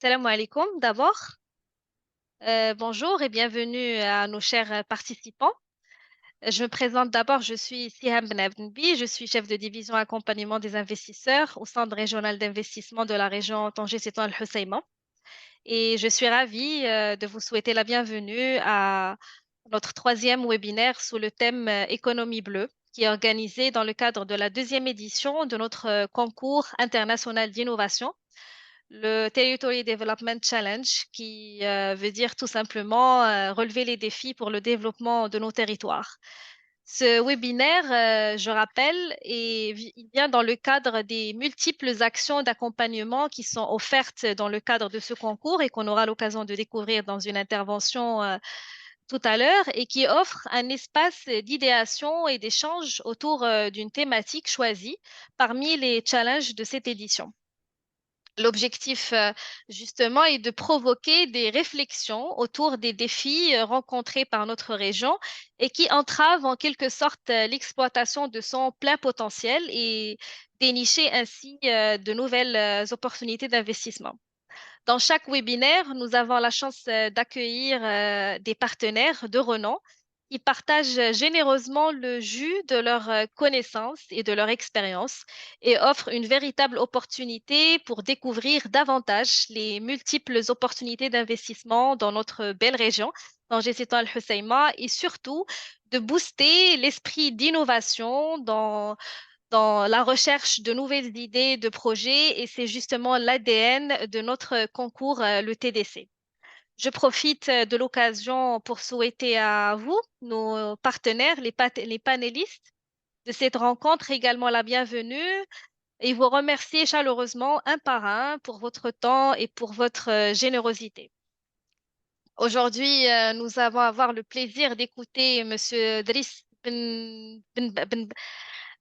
Salam alaikum d'abord. Bonjour et bienvenue à nos chers participants. Je me présente d'abord, je suis Siham Benabnbi, je suis chef de division accompagnement des investisseurs au Centre régional d'investissement de la région Tanger-Sétoile Al-Hoceima. Et je suis ravie de vous souhaiter la bienvenue à notre troisième webinaire sous le thème Économie bleue, qui est organisé dans le cadre de la deuxième édition de notre concours international d'innovation, le Territory Development Challenge, qui veut dire tout simplement relever les défis pour le développement de nos territoires. Ce webinaire, je rappelle, il vient dans le cadre des multiples actions d'accompagnement qui sont offertes dans le cadre de ce concours et qu'on aura l'occasion de découvrir dans une intervention tout à l'heure et qui offre un espace d'idéation et d'échange autour d'une thématique choisie parmi les challenges de cette édition. L'objectif, justement, est de provoquer des réflexions autour des défis rencontrés par notre région et qui entravent en quelque sorte l'exploitation de son plein potentiel et dénicher ainsi de nouvelles opportunités d'investissement. Dans chaque webinaire, nous avons la chance d'accueillir des partenaires de renom qui partagent généreusement le jus de leurs connaissances et de leur expérience et offrent une véritable opportunité pour découvrir davantage les multiples opportunités d'investissement dans notre belle région, dans Gécétan Al-Hoceima, et surtout de booster l'esprit d'innovation dans la recherche de nouvelles idées, de projets, et c'est justement l'ADN de notre concours, le TDC. Je profite de l'occasion pour souhaiter à vous, nos partenaires, les panélistes de cette rencontre, également la bienvenue et vous remercier chaleureusement un par un pour votre temps et pour votre générosité. Aujourd'hui, nous allons avoir le plaisir d'écouter Monsieur Driss Ben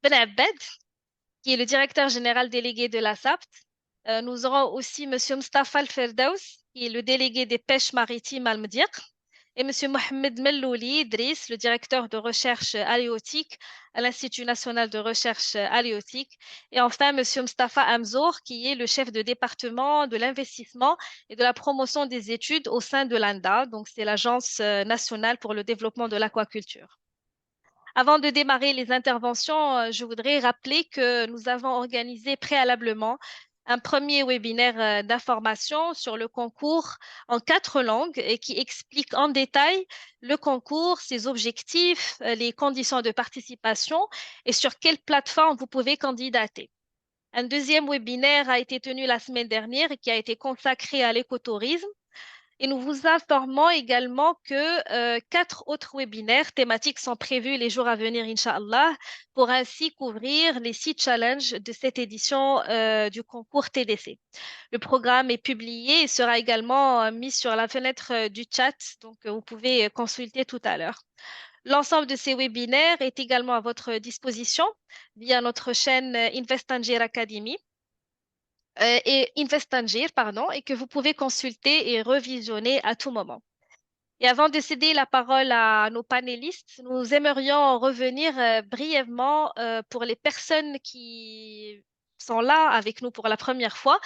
Abbed, qui est le directeur général délégué de la SAPT. Nous aurons aussi Monsieur Mustafa Al-Ferdaous, qui est le délégué des pêches maritimes à Mdir, et Monsieur Mohamed Mellouli Idriss, le directeur de recherche halieutique à l'Institut national de recherche halieutique. Et enfin, Monsieur Mustafa Amzour, qui est le chef de département de l'investissement et de la promotion des études au sein de l'ANDA, donc c'est l'Agence nationale pour le développement de l'aquaculture. Avant de démarrer les interventions, je voudrais rappeler que nous avons organisé préalablement un premier webinaire d'information sur le concours en 4 langues et qui explique en détail le concours, ses objectifs, les conditions de participation et sur quelle plateforme vous pouvez candidater. Un deuxième webinaire a été tenu la semaine dernière et qui a été consacré à l'écotourisme. Et nous vous informons également que 4 autres webinaires thématiques sont prévus les jours à venir, Inch'Allah, pour ainsi couvrir les 6 challenges de cette édition du concours TDC. Le programme est publié et sera également mis sur la fenêtre du chat, donc vous pouvez consulter tout à l'heure. L'ensemble de ces webinaires est également à votre disposition via notre chaîne Investangier Academy et Investangier, pardon, et que vous pouvez consulter et revisionner à tout moment. Et avant de céder la parole à nos panélistes, nous aimerions revenir brièvement pour les personnes qui sont là avec nous pour la première fois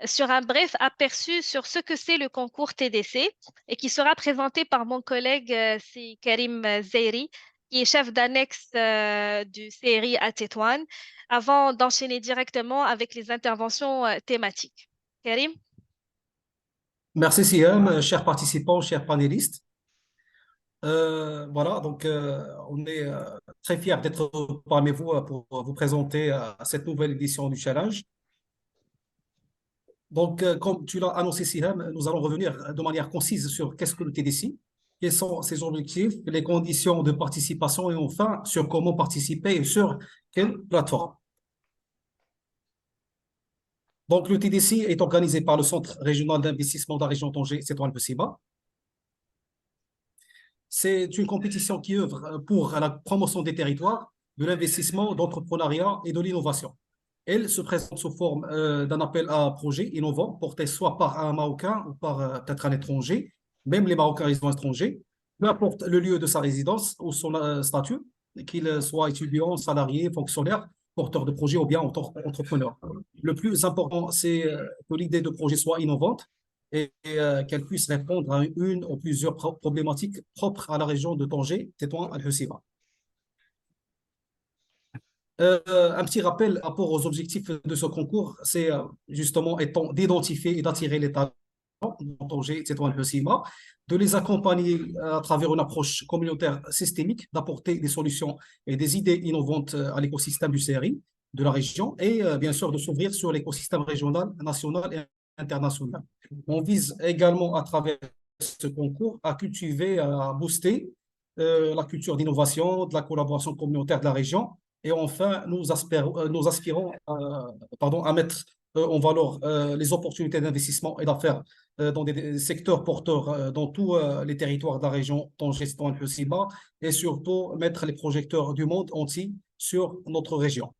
sur un bref aperçu sur ce que c'est le concours TDC et qui sera présenté par mon collègue, c'est Karim Zeiri, qui est chef d'annexe du CRI à Tétouan, avant d'enchaîner directement avec les interventions thématiques. Karim? Merci Siam, chers participants, chers panélistes. Voilà, donc on est très fiers d'être parmi vous pour vous présenter cette nouvelle édition du challenge. Donc, comme tu l'as annoncé, Siam, nous allons revenir de manière concise sur qu'est-ce que le TDC, quels sont ses objectifs, les conditions de participation et enfin sur comment participer et sur quelle plateforme. Donc, le TDC est organisé par le Centre régional d'investissement de la région Tanger, c'est le Bessiba. C'est une compétition qui œuvre pour la promotion des territoires, de l'investissement, d'entrepreneuriat et de l'innovation. Elle se présente sous forme d'un appel à projet innovant porté soit par un Marocain ou par peut-être un étranger, même les Marocains résidents étrangers, peu importe le lieu de sa résidence ou son statut, qu'il soit étudiant, salarié, fonctionnaire, porteur de projet ou bien entrepreneur. Le plus important, c'est que l'idée de projet soit innovante, qu'elle puisse répondre à une ou plusieurs problématiques propres à la région de Tanger, Tétouan, Al-Hoceima. Un petit rappel par rapport aux objectifs de ce concours, c'est justement étant d'identifier et d'attirer les talents dans Tanger, Tétouan, Al-Hoceima, de les accompagner à travers une approche communautaire systémique, d'apporter des solutions et des idées innovantes à l'écosystème du CRI de la région et bien sûr de s'ouvrir sur l'écosystème régional, national et international. On vise également à travers ce concours à cultiver, à booster la culture d'innovation, de la collaboration communautaire de la région. Et enfin, nous aspirons pardon, à mettre en valeur les opportunités d'investissement et d'affaires dans des secteurs porteurs dans tous les territoires de la région Tanger, Tétouan et Ciba, et surtout mettre les projecteurs du monde entier sur notre région.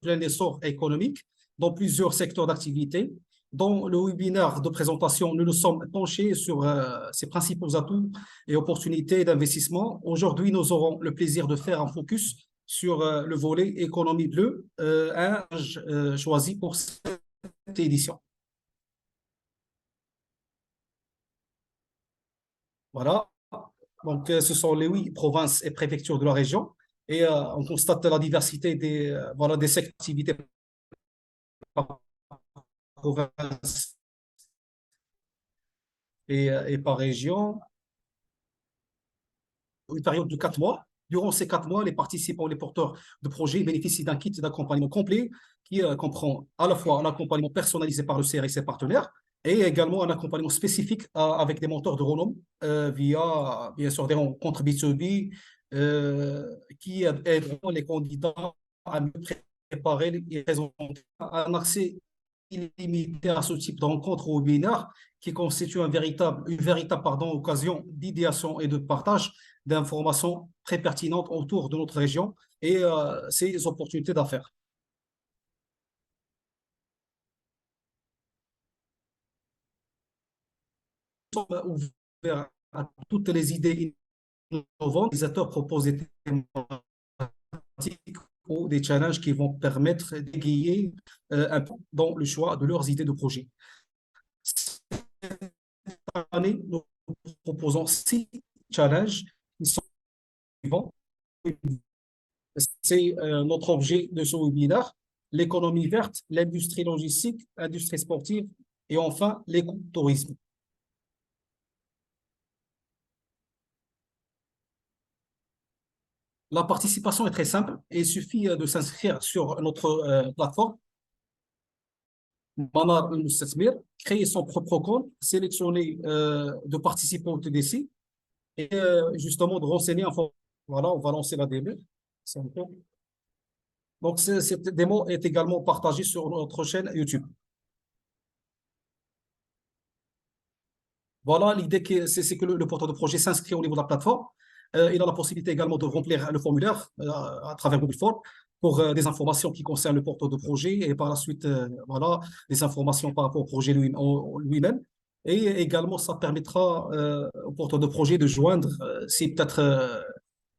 Plein essor économique dans plusieurs secteurs d'activité. Dans le webinaire de présentation, nous nous sommes penchés sur ces principaux atouts et opportunités d'investissement. Aujourd'hui, nous aurons le plaisir de faire un focus sur le volet économie bleue, choisi pour cette édition. Voilà. Donc, ce sont les 8 provinces et préfectures de la région. Et on constate la diversité voilà, des secteurs d'activité par province et par région. Une période de 4 mois. Durant ces 4 mois, les participants, les porteurs de projets bénéficient d'un kit d'accompagnement complet qui comprend à la fois un accompagnement personnalisé par le CR et ses partenaires et également un accompagnement spécifique avec des mentors de renom via, bien sûr, des rencontres B2B qui aideront les candidats à mieux préparer et présenter un accès illimité à ce type de rencontre ou webinaire qui constitue une véritable occasion d'idéation et de partage d'informations très pertinentes autour de notre région et ses opportunités d'affaires. Nous sommes ouverts à toutes les idées innovantes. Les acteurs proposent des thématiques ou des challenges qui vont permettre d'aiguiller un peu dans le choix de leurs idées de projet. Cette année, nous proposons 6 challenges qui sont suivants. C'est notre objet de ce webinaire, l'économie verte, l'industrie logistique, l'industrie sportive et enfin l'écotourisme. La participation est très simple et il suffit de s'inscrire sur notre plateforme Manar Al-Mustasmir, créer son propre compte, sélectionner de participer au TDC et justement de renseigner en forme. Voilà, on va lancer la démo. Donc, cette démo est également partagée sur notre chaîne YouTube. Voilà, l'idée, c'est que le porteur de projet s'inscrit au niveau de la plateforme. Il a la possibilité également de remplir le formulaire à travers Google Form pour des informations qui concernent le porteur de projet et par la suite, voilà, des informations par rapport au projet lui-même. Et également, ça permettra au porteur de projet de joindre, si peut-être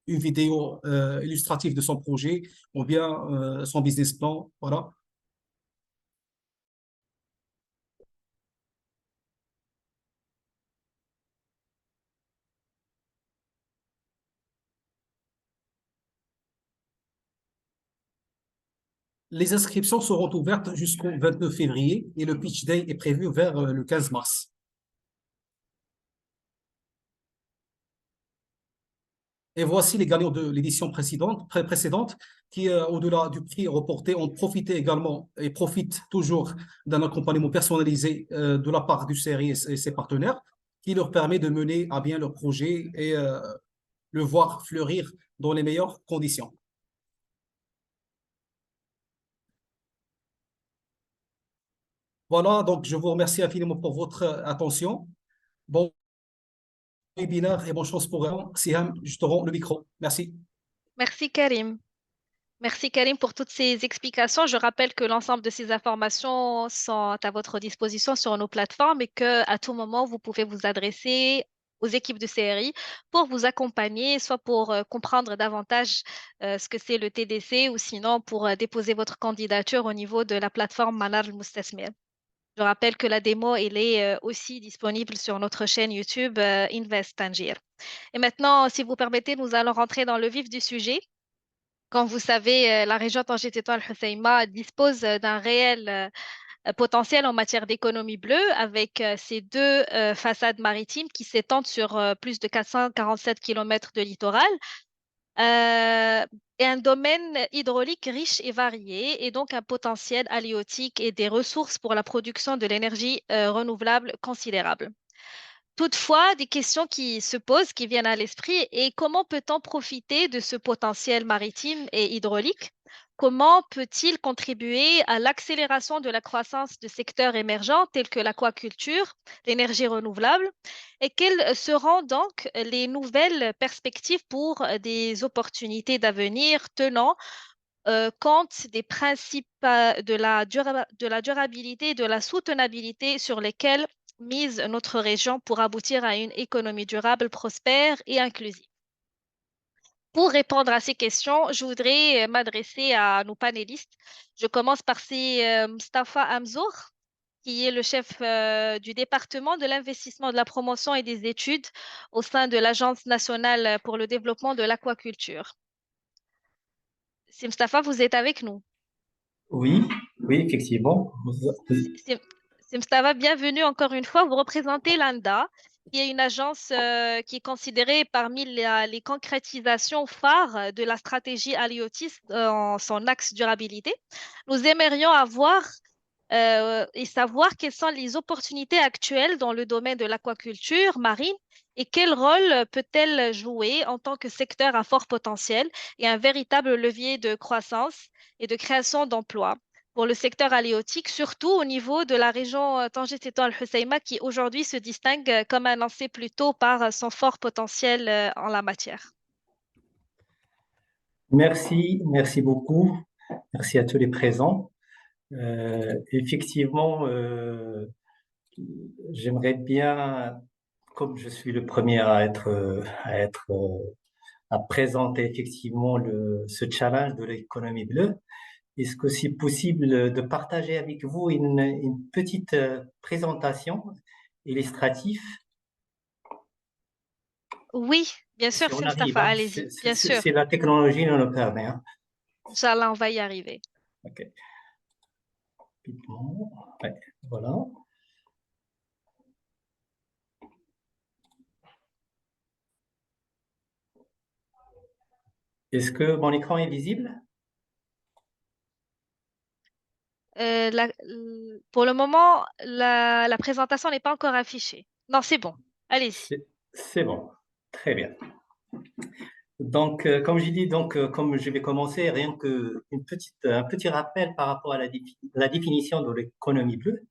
une vidéo illustrative de son projet ou bien son business plan. Voilà. Les inscriptions seront ouvertes jusqu'au 29 février et le pitch day est prévu vers le 15 mars. Et voici les gagnants de l'édition précédente qui, au-delà du prix reporté, ont profité également et profitent toujours d'un accompagnement personnalisé de la part du CRI et ses partenaires qui leur permet de mener à bien leur projet et le voir fleurir dans les meilleures conditions. Voilà, donc je vous remercie infiniment pour votre attention. Bon webinaire et bonne chance pour eux. Siham, je te rends le micro. Merci. Merci Karim. Merci Karim pour toutes ces explications. Je rappelle que l'ensemble de ces informations sont à votre disposition sur nos plateformes et que à tout moment, vous pouvez vous adresser aux équipes de CRI pour vous accompagner, soit pour comprendre davantage ce que c'est le TDC ou sinon pour déposer votre candidature au niveau de la plateforme Manar al-Mustasmir. Je rappelle que la démo, elle est aussi disponible sur notre chaîne YouTube Invest Tangier. Et maintenant, si vous permettez, nous allons rentrer dans le vif du sujet. Comme vous savez, la région Tanger-Tétouan Al-Hoceïma dispose d'un réel potentiel en matière d'économie bleue avec ces deux façades maritimes qui s'étendent sur plus de 447 kilomètres de littoral et un domaine hydraulique riche et varié et donc un potentiel halieutique et des ressources pour la production de l'énergie renouvelable considérable. Toutefois, des questions qui se posent, qui viennent à l'esprit, et comment peut-on profiter de ce potentiel maritime et hydraulique? Comment peut-il contribuer à l'accélération de la croissance de secteurs émergents tels que l'aquaculture, l'énergie renouvelable? Et quelles seront donc les nouvelles perspectives pour des opportunités d'avenir tenant compte des principes de la durabilité et de la soutenabilité sur lesquels mise notre région pour aboutir à une économie durable, prospère et inclusive. Pour répondre à ces questions, je voudrais m'adresser à nos panélistes. Je commence par Mustafa Amzour, qui est le chef du département de l'investissement, de la promotion et des études au sein de l'Agence nationale pour le développement de l'aquaculture. Si Mustafa, vous êtes avec nous. Oui, oui, effectivement. Mustafa, bienvenue encore une fois. Vous représentez l'ANDA, qui est une agence qui est considérée parmi les concrétisations phares de la stratégie halieutique en son axe durabilité. Nous aimerions avoir et savoir quelles sont les opportunités actuelles dans le domaine de l'aquaculture marine et quel rôle peut-elle jouer en tant que secteur à fort potentiel et un véritable levier de croissance et de création d'emplois pour le secteur halieutique, surtout au niveau de la région Tanger-Tétouan Al-Hoceïma qui aujourd'hui se distingue, comme annoncé plus tôt, par son fort potentiel en la matière. Merci beaucoup. Merci à tous les présents. Effectivement, j'aimerais bien, comme je suis le premier à présenter effectivement ce challenge de l'économie bleue, est-ce que c'est possible de partager avec vous une petite présentation illustrative? Oui, bien sûr, Si on c'est arrive, Mustafa, hein, allez-y, bien sûr. c'est la technologie nous le permet. Hein. Inch'Allah, on va y arriver. Ok. Rapidement. Ouais, voilà. Est-ce que mon écran est visible? Pour le moment, la présentation n'est pas encore affichée. Non, c'est bon. Allez-y. C'est bon. Très bien. Donc, comme j'ai dit, comme je vais commencer, rien que un petit rappel par rapport à la définition de l'économie bleue.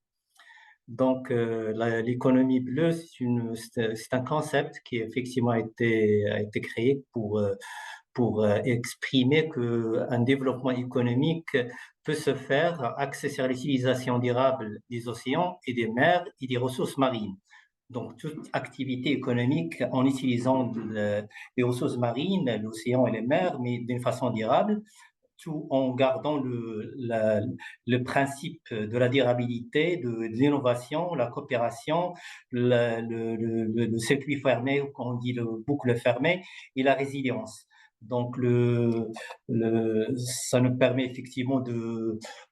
Donc, l'économie bleue, c'est un concept qui effectivement a été créé pour exprimer qu'un développement économique peut se faire axé sur l'utilisation durable des océans et des mers et des ressources marines. Donc, toute activité économique en utilisant les ressources marines, l'océan et les mers, mais d'une façon durable, tout en gardant le principe de la durabilité, de l'innovation, la coopération, le circuit fermé, ou on dit le boucle fermée, et la résilience. Donc, ça nous permet effectivement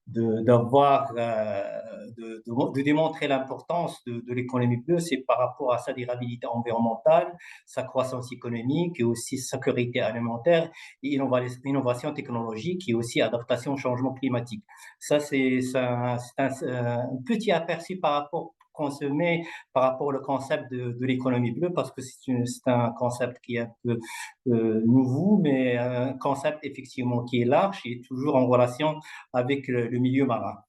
d'avoir, de démontrer l'importance de l'économie bleue, c'est par rapport à sa durabilité environnementale, sa croissance économique et aussi sa sécurité alimentaire et innovation technologique et aussi adaptation au changement climatique. Ça, c'est un petit aperçu par rapport qu'on se met par rapport au concept de l'économie bleue parce que c'est un concept qui est un peu nouveau, mais un concept effectivement qui est large et toujours en relation avec le milieu marin.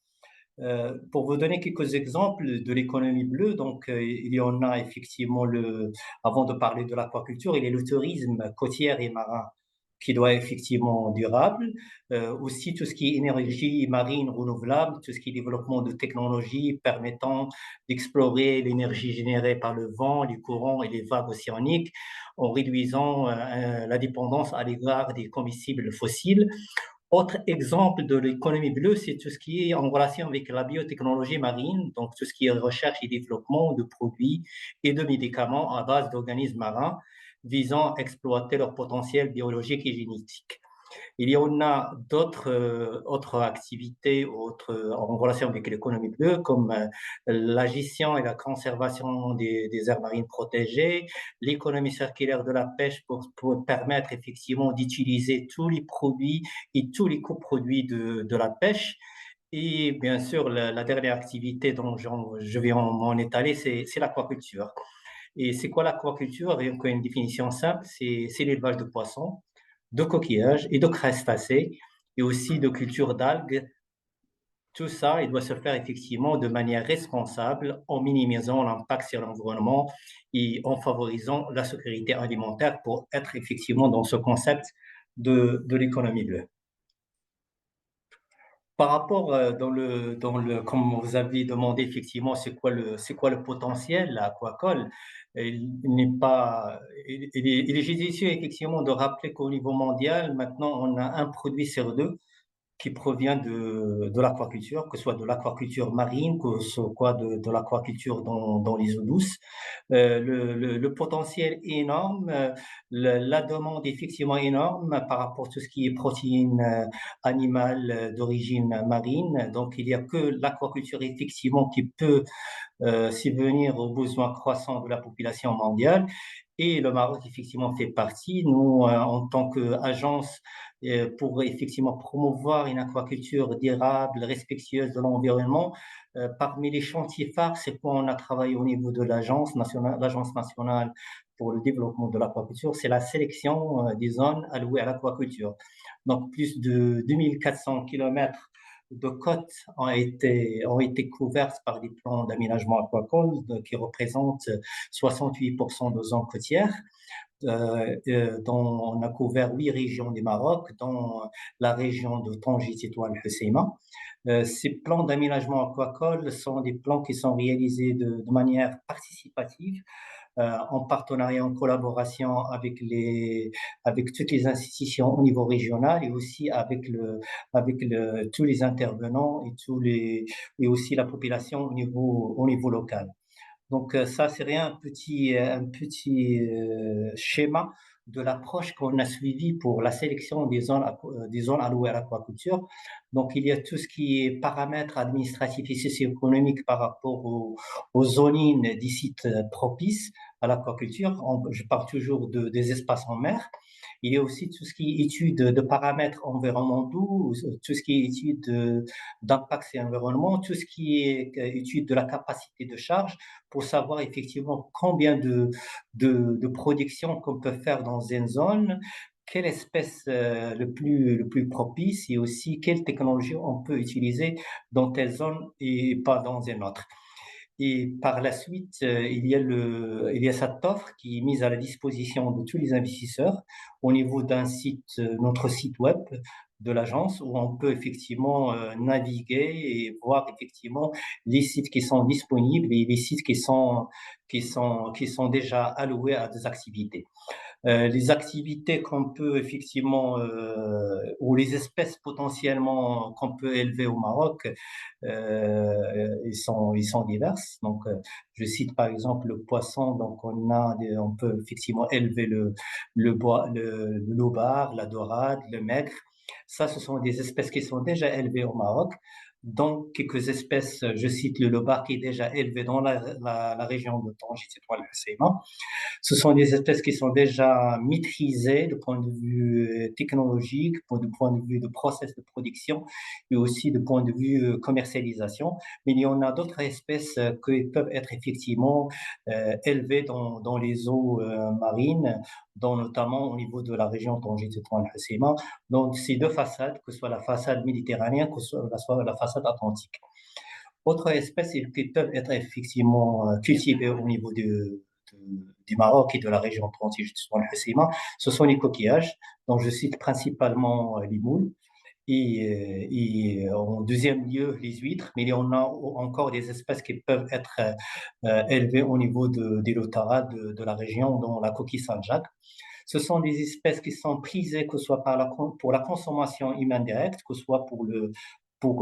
Pour vous donner quelques exemples de l'économie bleue, donc il y en a effectivement avant de parler de l'aquaculture, il y a le tourisme côtier et marin. qui doit être effectivement durable. Aussi, tout ce qui est énergie marine renouvelable, tout ce qui est développement de technologies permettant d'explorer l'énergie générée par le vent, les courants et les vagues océaniques en réduisant la dépendance à l'égard des combustibles fossiles. Autre exemple de l'économie bleue, c'est tout ce qui est en relation avec la biotechnologie marine, donc tout ce qui est recherche et développement de produits et de médicaments à base d'organismes marins visant à exploiter leur potentiel biologique et génétique. Il y en a autres activités en relation avec l'économie bleue, comme la gestion et la conservation des aires marines protégées, l'économie circulaire de la pêche pour permettre effectivement d'utiliser tous les produits et tous les coproduits de la pêche. Et bien sûr, la dernière activité dont je vais m'en étaler, c'est l'aquaculture. Et c'est quoi l'aquaculture? Rien qu'une définition simple, c'est l'élevage de poissons, de coquillages et de crustacés, et aussi de culture d'algues. Tout ça, il doit se faire effectivement de manière responsable, en minimisant l'impact sur l'environnement et en favorisant la sécurité alimentaire pour être effectivement dans ce concept de l'économie bleue. Par rapport comme vous avez demandé effectivement, c'est quoi le potentiel aquacole, n'est pas, il est judicieux effectivement de rappeler qu'au niveau mondial, maintenant, on a un produit sur deux qui provient de l'aquaculture, que ce soit de l'aquaculture marine, que ce soit de l'aquaculture dans les eaux douces. Le potentiel est énorme, la demande est effectivement énorme par rapport à tout ce qui est protéines animales d'origine marine. Donc, il n'y a que l'aquaculture effectivement qui peut subvenir aux besoins croissants de la population mondiale. Et le Maroc, effectivement, fait partie. Nous, en tant qu'agence, pour effectivement promouvoir une aquaculture durable, respectueuse de l'environnement, parmi les chantiers phares, c'est quoi on a travaillé au niveau de l'Agence nationale pour le développement de l'aquaculture, c'est la sélection des zones allouées à l'aquaculture. Donc, plus de 2400 kilomètres de côtes ont été couvertes par des plans d'aménagement aquacole qui représentent 68% de zones côtières. Dont on a couvert 8 régions du Maroc, dont la région de Tanger, Tétouan, Hoceima. Ces plans d'aménagement aquacole sont des plans qui sont réalisés de manière participative, en partenariat, en collaboration avec toutes les institutions au niveau régional et aussi avec tous les intervenants et aussi la population au niveau local. Donc ça, c'est un petit schéma de l'approche qu'on a suivi pour la sélection des zones allouées à l'aquaculture. Donc il y a tout ce qui est paramètres administratifs et socio-économiques par rapport aux zonines des sites propices à l'aquaculture. Je parle toujours des espaces en mer. Il y a aussi tout ce qui est étude de paramètres environnementaux, tout ce qui est étude d'impact et environnement, tout ce qui est étude de la capacité de charge pour savoir effectivement combien de production qu'on peut faire dans une zone, quelle espèce le plus propice et aussi quelle technologie on peut utiliser dans telle zone et pas dans une autre. Et par la suite, il y a cette offre qui est mise à la disposition de tous les investisseurs au niveau d'un site, notre site web de l'agence, où on peut effectivement naviguer et voir effectivement les sites qui sont disponibles et les sites qui sont déjà alloués à des activités. Les activités qu'on peut effectivement, ou les espèces potentiellement qu'on peut élever au Maroc, ils sont diverses. Donc, je cite par exemple le poisson. Donc, on peut effectivement élever le lobar, la dorade, le maigre. Ça, ce sont des espèces qui sont déjà élevées au Maroc. Donc, quelques espèces, je cite le lobar qui est déjà élevé dans la région de Tanger, ce sont des espèces qui sont déjà maîtrisées du point de vue technologique, du point de vue de process de production et aussi du point de vue commercialisation. Mais il y en a d'autres espèces qui peuvent être effectivement élevées dans les eaux marines, dont notamment au niveau de la région Tanger-Tétouan-Hoceima, donc ces deux façades, que ce soit la façade méditerranéenne, que ce soit la façade atlantique. Autres espèces qui peuvent être effectivement cultivées au niveau de du Maroc et de la région Tangier Hoceima, ce sont les coquillages, dont je cite principalement les moules. Et en deuxième lieu, les huîtres, mais il y en a encore des espèces qui peuvent être élevées au niveau des lotaras de la région, dont la coquille Saint-Jacques. Ce sont des espèces qui sont prisées, que ce soit pour la consommation humaine directe, que ce soit pour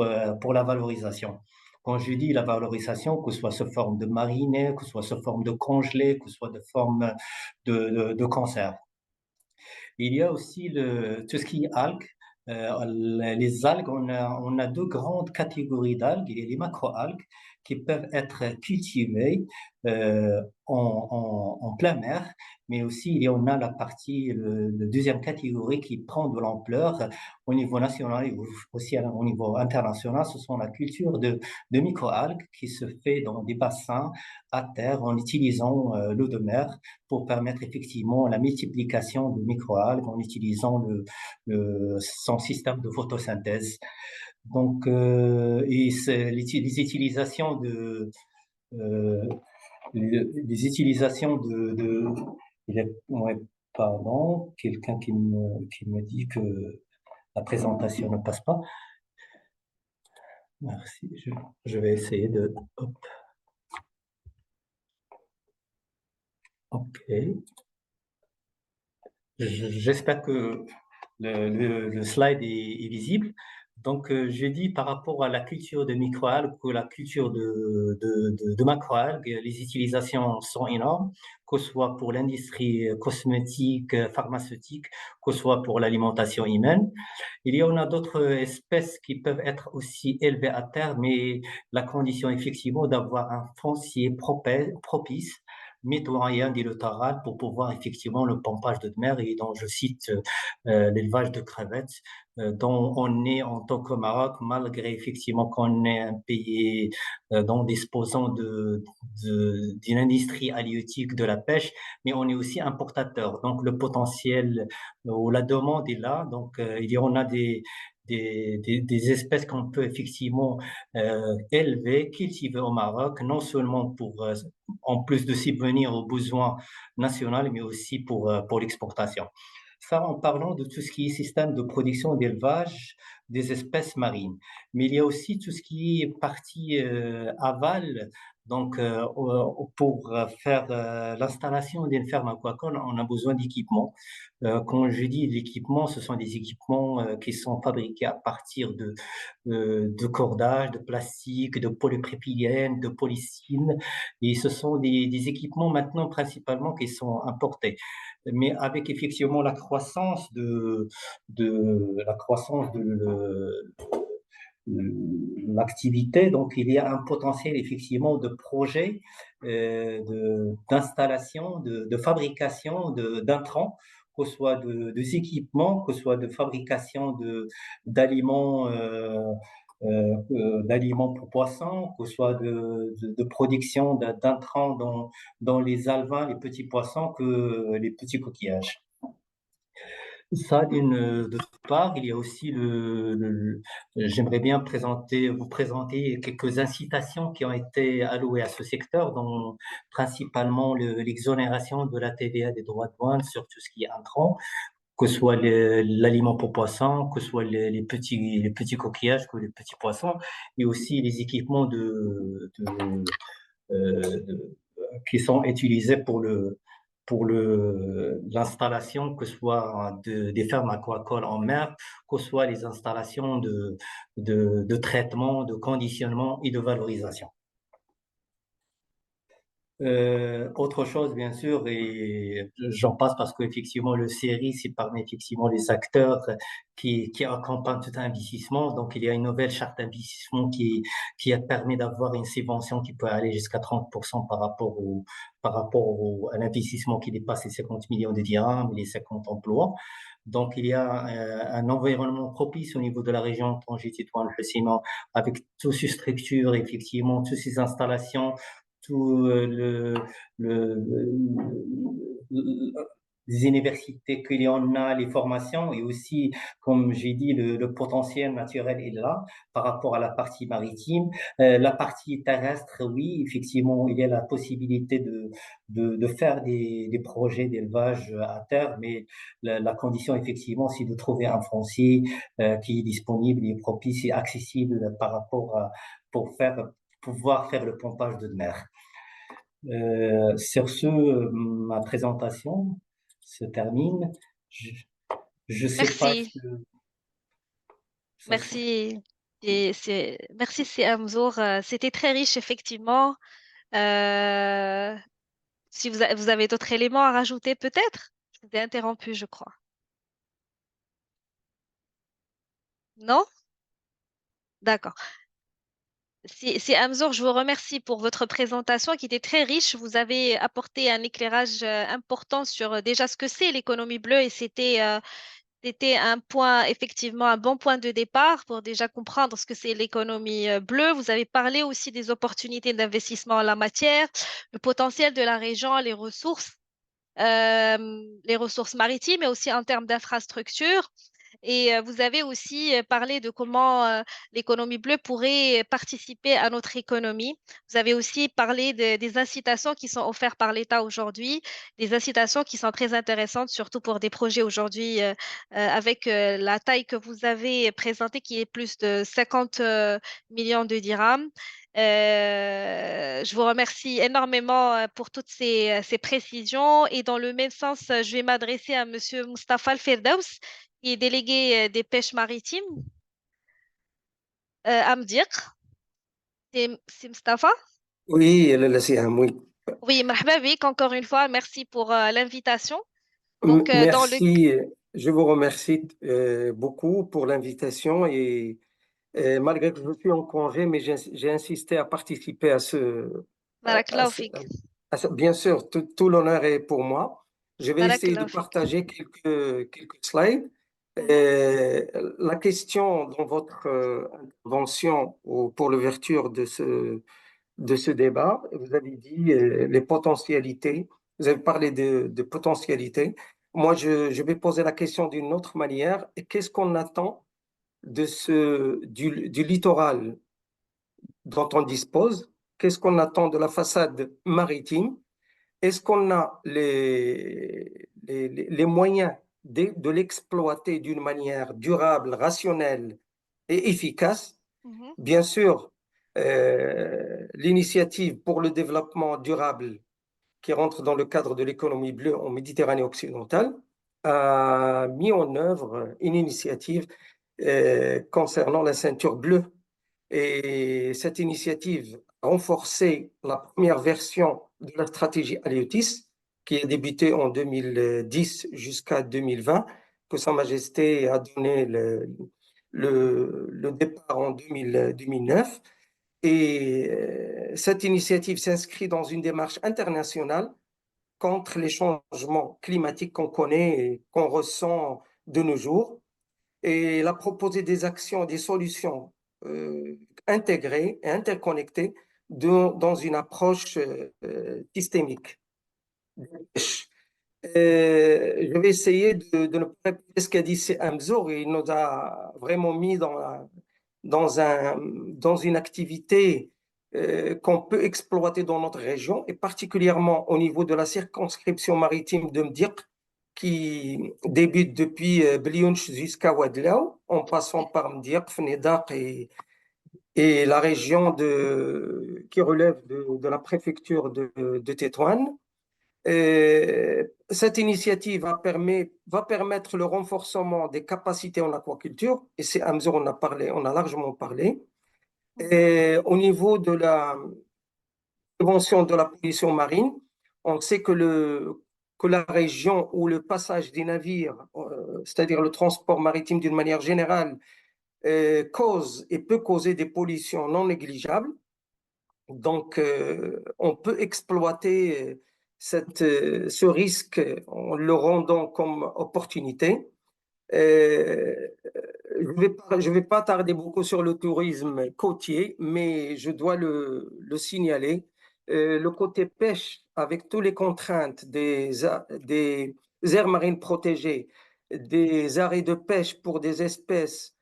la valorisation. Quand je dis la valorisation, que ce soit sous forme de marinée, que ce soit sous forme de congelé, que ce soit de forme de conserve. Il y a aussi tout ce qui est algues. Les algues, on a deux grandes catégories d'algues. Il y a les macro-algues qui peuvent être cultivées en plein mer, mais aussi il y en a la partie, la deuxième catégorie qui prend de l'ampleur au niveau national et aussi au niveau international. Ce sont la culture de micro-algues qui se fait dans des bassins à terre en utilisant l'eau de mer pour permettre effectivement la multiplication de micro-algues en utilisant son système de photosynthèse. Donc, les utilisations euh, les utilisations ouais, pardon, quelqu'un qui me dit que la présentation ne passe pas. Merci, je vais essayer de... Hop. OK. J'espère que le slide est visible. Donc, j'ai dit par rapport à la culture de microalgues ou la culture de macroalgues, les utilisations sont énormes, que ce soit pour l'industrie cosmétique, pharmaceutique, que ce soit pour l'alimentation humaine. Il y en a d'autres espèces qui peuvent être aussi élevées à terre, mais la condition effectivement d'avoir un foncier propice mitoyen du littoral pour pouvoir effectivement le pompage de mer et dont je cite l'élevage de crevettes dont on est en tant que Maroc, malgré effectivement qu'on est un pays dont disposant d'une industrie halieutique de la pêche, mais on est aussi importateur. Donc le potentiel ou la demande est là. Donc il y en a des espèces qu'on peut effectivement élever, cultiver au Maroc, non seulement en plus de subvenir aux besoins nationaux, mais aussi pour l'exportation. Ça, en parlant de tout ce qui est système de production et d'élevage des espèces marines. Mais il y a aussi tout ce qui est partie aval. Donc, pour faire l'installation d'une ferme aquacole, on a besoin d'équipements. Quand je dis l'équipement, ce sont des équipements qui sont fabriqués à partir de cordages, de plastique, de polypropylène, de polycine. Et ce sont des équipements maintenant principalement qui sont importés. Mais avec effectivement la croissance l'activité, donc il y a un potentiel effectivement de projets, d'installation, de fabrication d'intrants, que ce soit des équipements, que ce soit de fabrication d'aliments. D'aliments pour poissons, que ce soit de production d'intrants dans les alevins, les petits poissons, que les petits coquillages. Ça, d'autre part, il y a aussi j'aimerais bien vous présenter quelques incitations qui ont été allouées à ce secteur, dont principalement l'exonération de la TVA des droits de douane sur tout ce qui est intrant, que ce soit l'aliment pour poissons, que ce soit les petits coquillages, que les petits poissons, et aussi les équipements qui sont utilisés pour l'installation, que ce soit des fermes aquacoles en mer, que ce soit les installations de traitement, de conditionnement et de valorisation. Autre chose, bien sûr, et j'en passe parce qu'effectivement, le CERI, c'est parmi effectivement les acteurs qui accompagnent tout investissement. Donc, il y a une nouvelle charte d'investissement qui a permis d'avoir une subvention qui peut aller jusqu'à 30% à l'investissement qui dépasse les 50 millions de dirhams et les 50 emplois. Donc, il y a un environnement propice au niveau de la région Tangier-Tétouan-le-Hoceima avec toutes ces structures, effectivement, toutes ces installations, tout des universités qu'il y en a, les formations et aussi, comme j'ai dit, le potentiel naturel est là par rapport à la partie maritime. La partie terrestre, oui, effectivement, il y a la possibilité de faire des projets d'élevage à terre, mais la condition, effectivement, c'est de trouver un foncier qui est disponible et propice et accessible par rapport à, pour pouvoir faire le pompage de mer. Sur ce, ma présentation se termine. Je sais pas, est-ce Merci, que ça se... merci. Merci, c'est Amzour. C'était très riche, effectivement. Euh, si vous avez d'autres éléments à rajouter, peut-être? Je vous ai interrompu, je crois. Non? D'accord. Si Amzour, je vous remercie pour votre présentation qui était très riche. Vous avez apporté un éclairage important sur déjà ce que c'est l'économie bleue et c'était un point, effectivement, un bon point de départ pour déjà comprendre ce que c'est l'économie bleue. Vous avez parlé aussi des opportunités d'investissement en la matière, le potentiel de la région, les ressources maritimes, mais aussi en termes d'infrastructures. Et vous avez aussi parlé de comment l'économie bleue pourrait participer à notre économie. Vous avez aussi parlé des incitations qui sont offertes par l'État aujourd'hui, des incitations qui sont très intéressantes, surtout pour des projets aujourd'hui avec la taille que vous avez présentée, qui est plus de 50 millions de dirhams. Je vous remercie énormément pour toutes ces précisions et dans le même sens, je vais m'adresser à Monsieur Mustafa Al-Firdaws, qui est délégué des pêches maritimes, à me dire. C'est Mustafa? Oui, Siham, oui. Oui, marhaba bik, encore une fois, merci pour l'invitation. Donc, dans le... Merci, je vous remercie beaucoup pour l'invitation et malgré que je suis en congé, mais j'ai insisté à participer à Barakallahu ce- fik. bien sûr, tout l'honneur est pour moi. Je vais essayer de Barakallahu fik. partager quelques slides. Mhm. La question dans votre intervention ou pour l'ouverture de ce débat. Vous avez dit les potentialités. Vous avez parlé de potentialités. Moi, je vais poser la question d'une autre manière. Qu'est-ce qu'on attend du littoral dont on dispose? Qu'est-ce qu'on attend de la façade maritime? Est-ce qu'on a les moyens de l'exploiter d'une manière durable, rationnelle et efficace? Mhm. Bien sûr, l'initiative pour le développement durable qui rentre dans le cadre de l'économie bleue en Méditerranée occidentale a mis en œuvre une initiative concernant la ceinture bleue. Et cette initiative a renforcé la première version de la stratégie Halieutis qui a débuté en 2010 jusqu'à 2020, que Sa Majesté a donné le départ en 2009. Et cette initiative s'inscrit dans une démarche internationale contre les changements climatiques qu'on connaît et qu'on ressent de nos jours. Et elle a proposé des actions, des solutions intégrées et interconnectées dans une approche systémique. Je vais essayer de ne pas répéter ce qu'a dit Amzour. Il nous a vraiment mis dans une activité qu'on peut exploiter dans notre région et particulièrement au niveau de la circonscription maritime de Mdiq qui débute depuis Bliounch jusqu'à Ouadlaou en passant par Mdiq, Fnedaq et la région qui relève de la préfecture de Tétouan. Cette initiative va permettre le renforcement des capacités en aquaculture, et c'est Amzour, on a largement parlé. Mhm. Et au niveau de la prévention de la pollution marine, on sait que la région où le passage des navires, c'est-à-dire le transport maritime d'une manière générale, cause et peut causer des pollutions non négligeables. Donc, on peut exploiter ce risque en le rendant comme opportunité. Je vais pas tarder beaucoup sur le tourisme côtier, mais je dois le signaler. Le côté pêche, avec toutes les contraintes des aires marines protégées, des arrêts de pêche pour des espèces,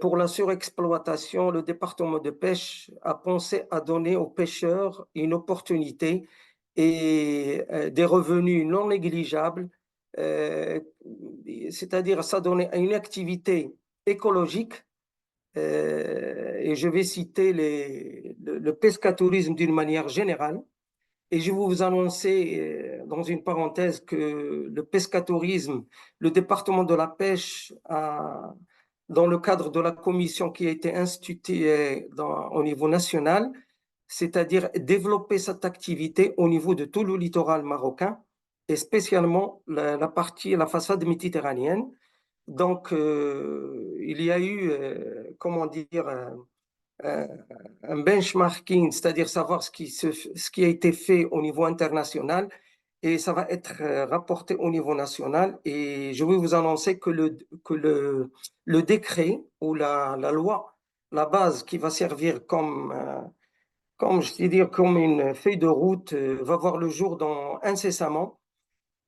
pour la surexploitation, le département de pêche a pensé à donner aux pêcheurs une opportunité et des revenus non négligeables, euh, c'est-à-dire ça donnait une activité écologique. Et je vais citer le pescatourisme d'une manière générale. Et je vais vous annoncer, dans une parenthèse, que le pescatourisme, le département de la pêche, dans le cadre de la commission qui a été instituée au niveau national, c'est-à-dire développer cette activité au niveau de tout le littoral marocain et spécialement la façade méditerranéenne. Donc, il y a eu, comment dire, un, un benchmarking, c'est-à-dire savoir ce qui a été fait au niveau international et ça va être rapporté au niveau national. Et je vais vous annoncer que le décret ou la loi, la base qui va servir comme, je veux dire, comme une feuille de route, va voir le jour incessamment.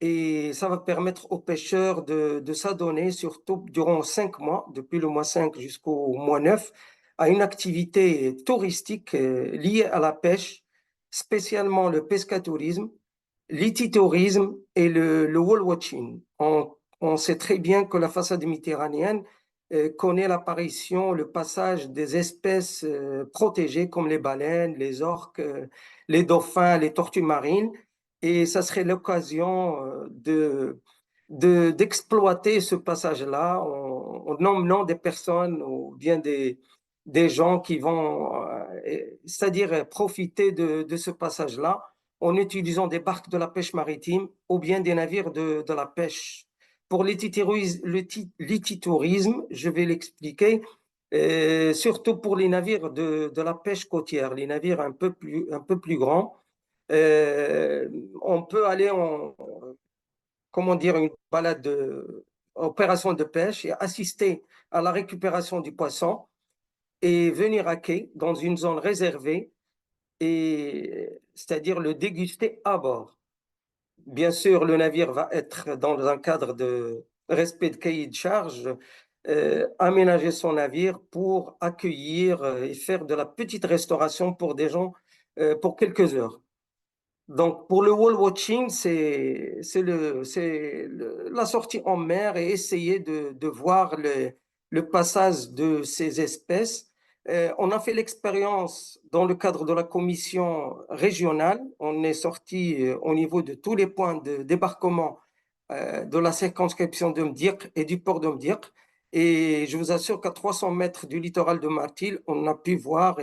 Et ça va permettre aux pêcheurs de s'adonner, surtout durant 5 mois, depuis le mois 5 jusqu'au mois 9, à une activité touristique liée à la pêche, spécialement le pescatourisme, l'ititourisme et le whale watching. On sait très bien que la façade méditerranéenne connaît l'apparition, le passage des espèces protégées comme les baleines, les orques, les dauphins, les tortues marines. Et ça serait l'occasion d'exploiter ce passage-là en emmenant des personnes ou bien des gens qui vont, c'est-à-dire profiter de ce passage-là en utilisant des barques de la pêche maritime ou bien des navires de la pêche. Pour l'ititourisme, je vais l'expliquer, surtout pour les navires de la pêche côtière, les navires un peu plus grands. On peut aller comment dire, une balade opération de pêche et assister à la récupération du poisson et venir à quai dans une zone réservée et c'est-à-dire le déguster à bord. Bien sûr, le navire va être dans un cadre de respect de cahier de charge, aménager son navire pour accueillir et faire de la petite restauration pour des gens pour quelques heures. Donc, pour le whale watching, c'est la sortie en mer et essayer de voir le passage de ces espèces. On a fait l'expérience dans le cadre de la commission régionale. On est sorti au niveau de tous les points de débarquement de la circonscription de Mdirk et du port de Mdirk. Et je vous assure qu'à 300 mètres du littoral de Martil, on a pu voir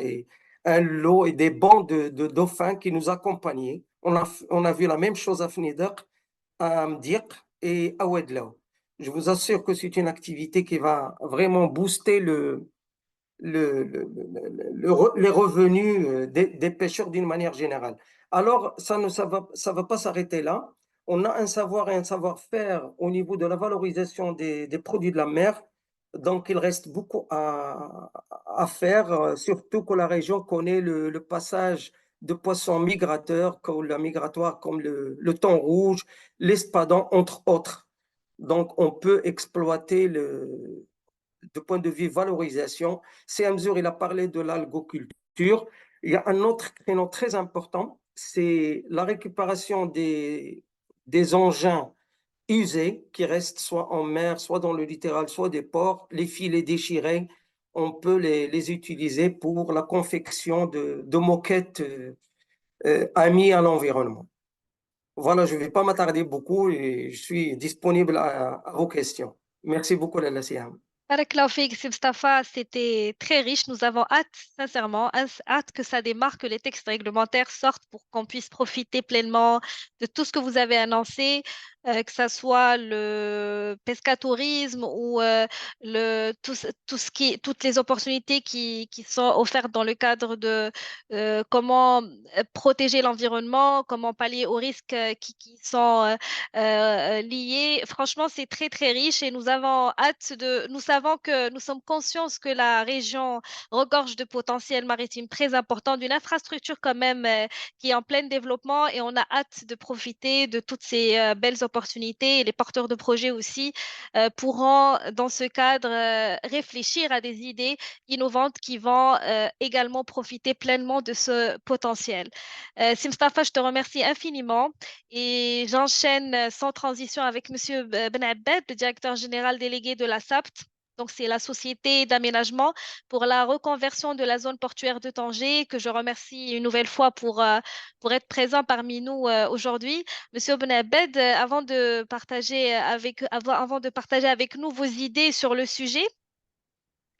un lot et des bancs de dauphins qui nous accompagnaient. On a vu la même chose à Fnider, à Mdirk et à Wedlow. Je vous assure que c'est une activité qui va vraiment booster les revenus des pêcheurs d'une manière générale. Alors, ça va pas s'arrêter là. On a un savoir et un savoir-faire au niveau de la valorisation des produits de la mer. Donc, il reste beaucoup à faire, surtout que la région connaît le passage de poissons migrateurs, migratoires comme le thon rouge, l'espadon, entre autres. Donc, on peut exploiter de point de vue valorisation. Mesure, il a parlé de l'algoculture. Il y a un autre créneau très important, c'est la récupération des engins usés qui restent soit en mer, soit dans le littoral, soit des ports. Les filets déchirés, on peut les utiliser pour la confection de moquettes amies à l'environnement. Voilà, je ne vais pas m'attarder beaucoup et je suis disponible à vos questions. Merci beaucoup, Lalla Siam. Barakallahu fik, Si Mustafa, c'était très riche. Nous avons hâte, sincèrement, hâte que ça démarre, que les textes réglementaires sortent pour qu'on puisse profiter pleinement de tout ce que vous avez annoncé, que ça soit le pescatourisme ou toutes les opportunités qui sont offertes dans le cadre de comment protéger l'environnement, comment pallier aux risques qui sont liés. Franchement, c'est très, très riche et nous savons que nous sommes conscients que la région regorge de potentiel maritime très important, d'une infrastructure quand même qui est en plein développement et on a hâte de profiter de toutes ces belles opportunités opportunités et les porteurs de projets aussi pourront, dans ce cadre, réfléchir à des idées innovantes qui vont également profiter pleinement de ce potentiel. Si Mustafa, je te remercie infiniment et j'enchaîne sans transition avec Monsieur Ben Abbed, le directeur général délégué de la SAPT. Donc, c'est la société d'aménagement pour la reconversion de la zone portuaire de Tanger, que je remercie une nouvelle fois pour être présent parmi nous aujourd'hui. Monsieur Ben Abed, avant de partager avec nous vos idées sur le sujet,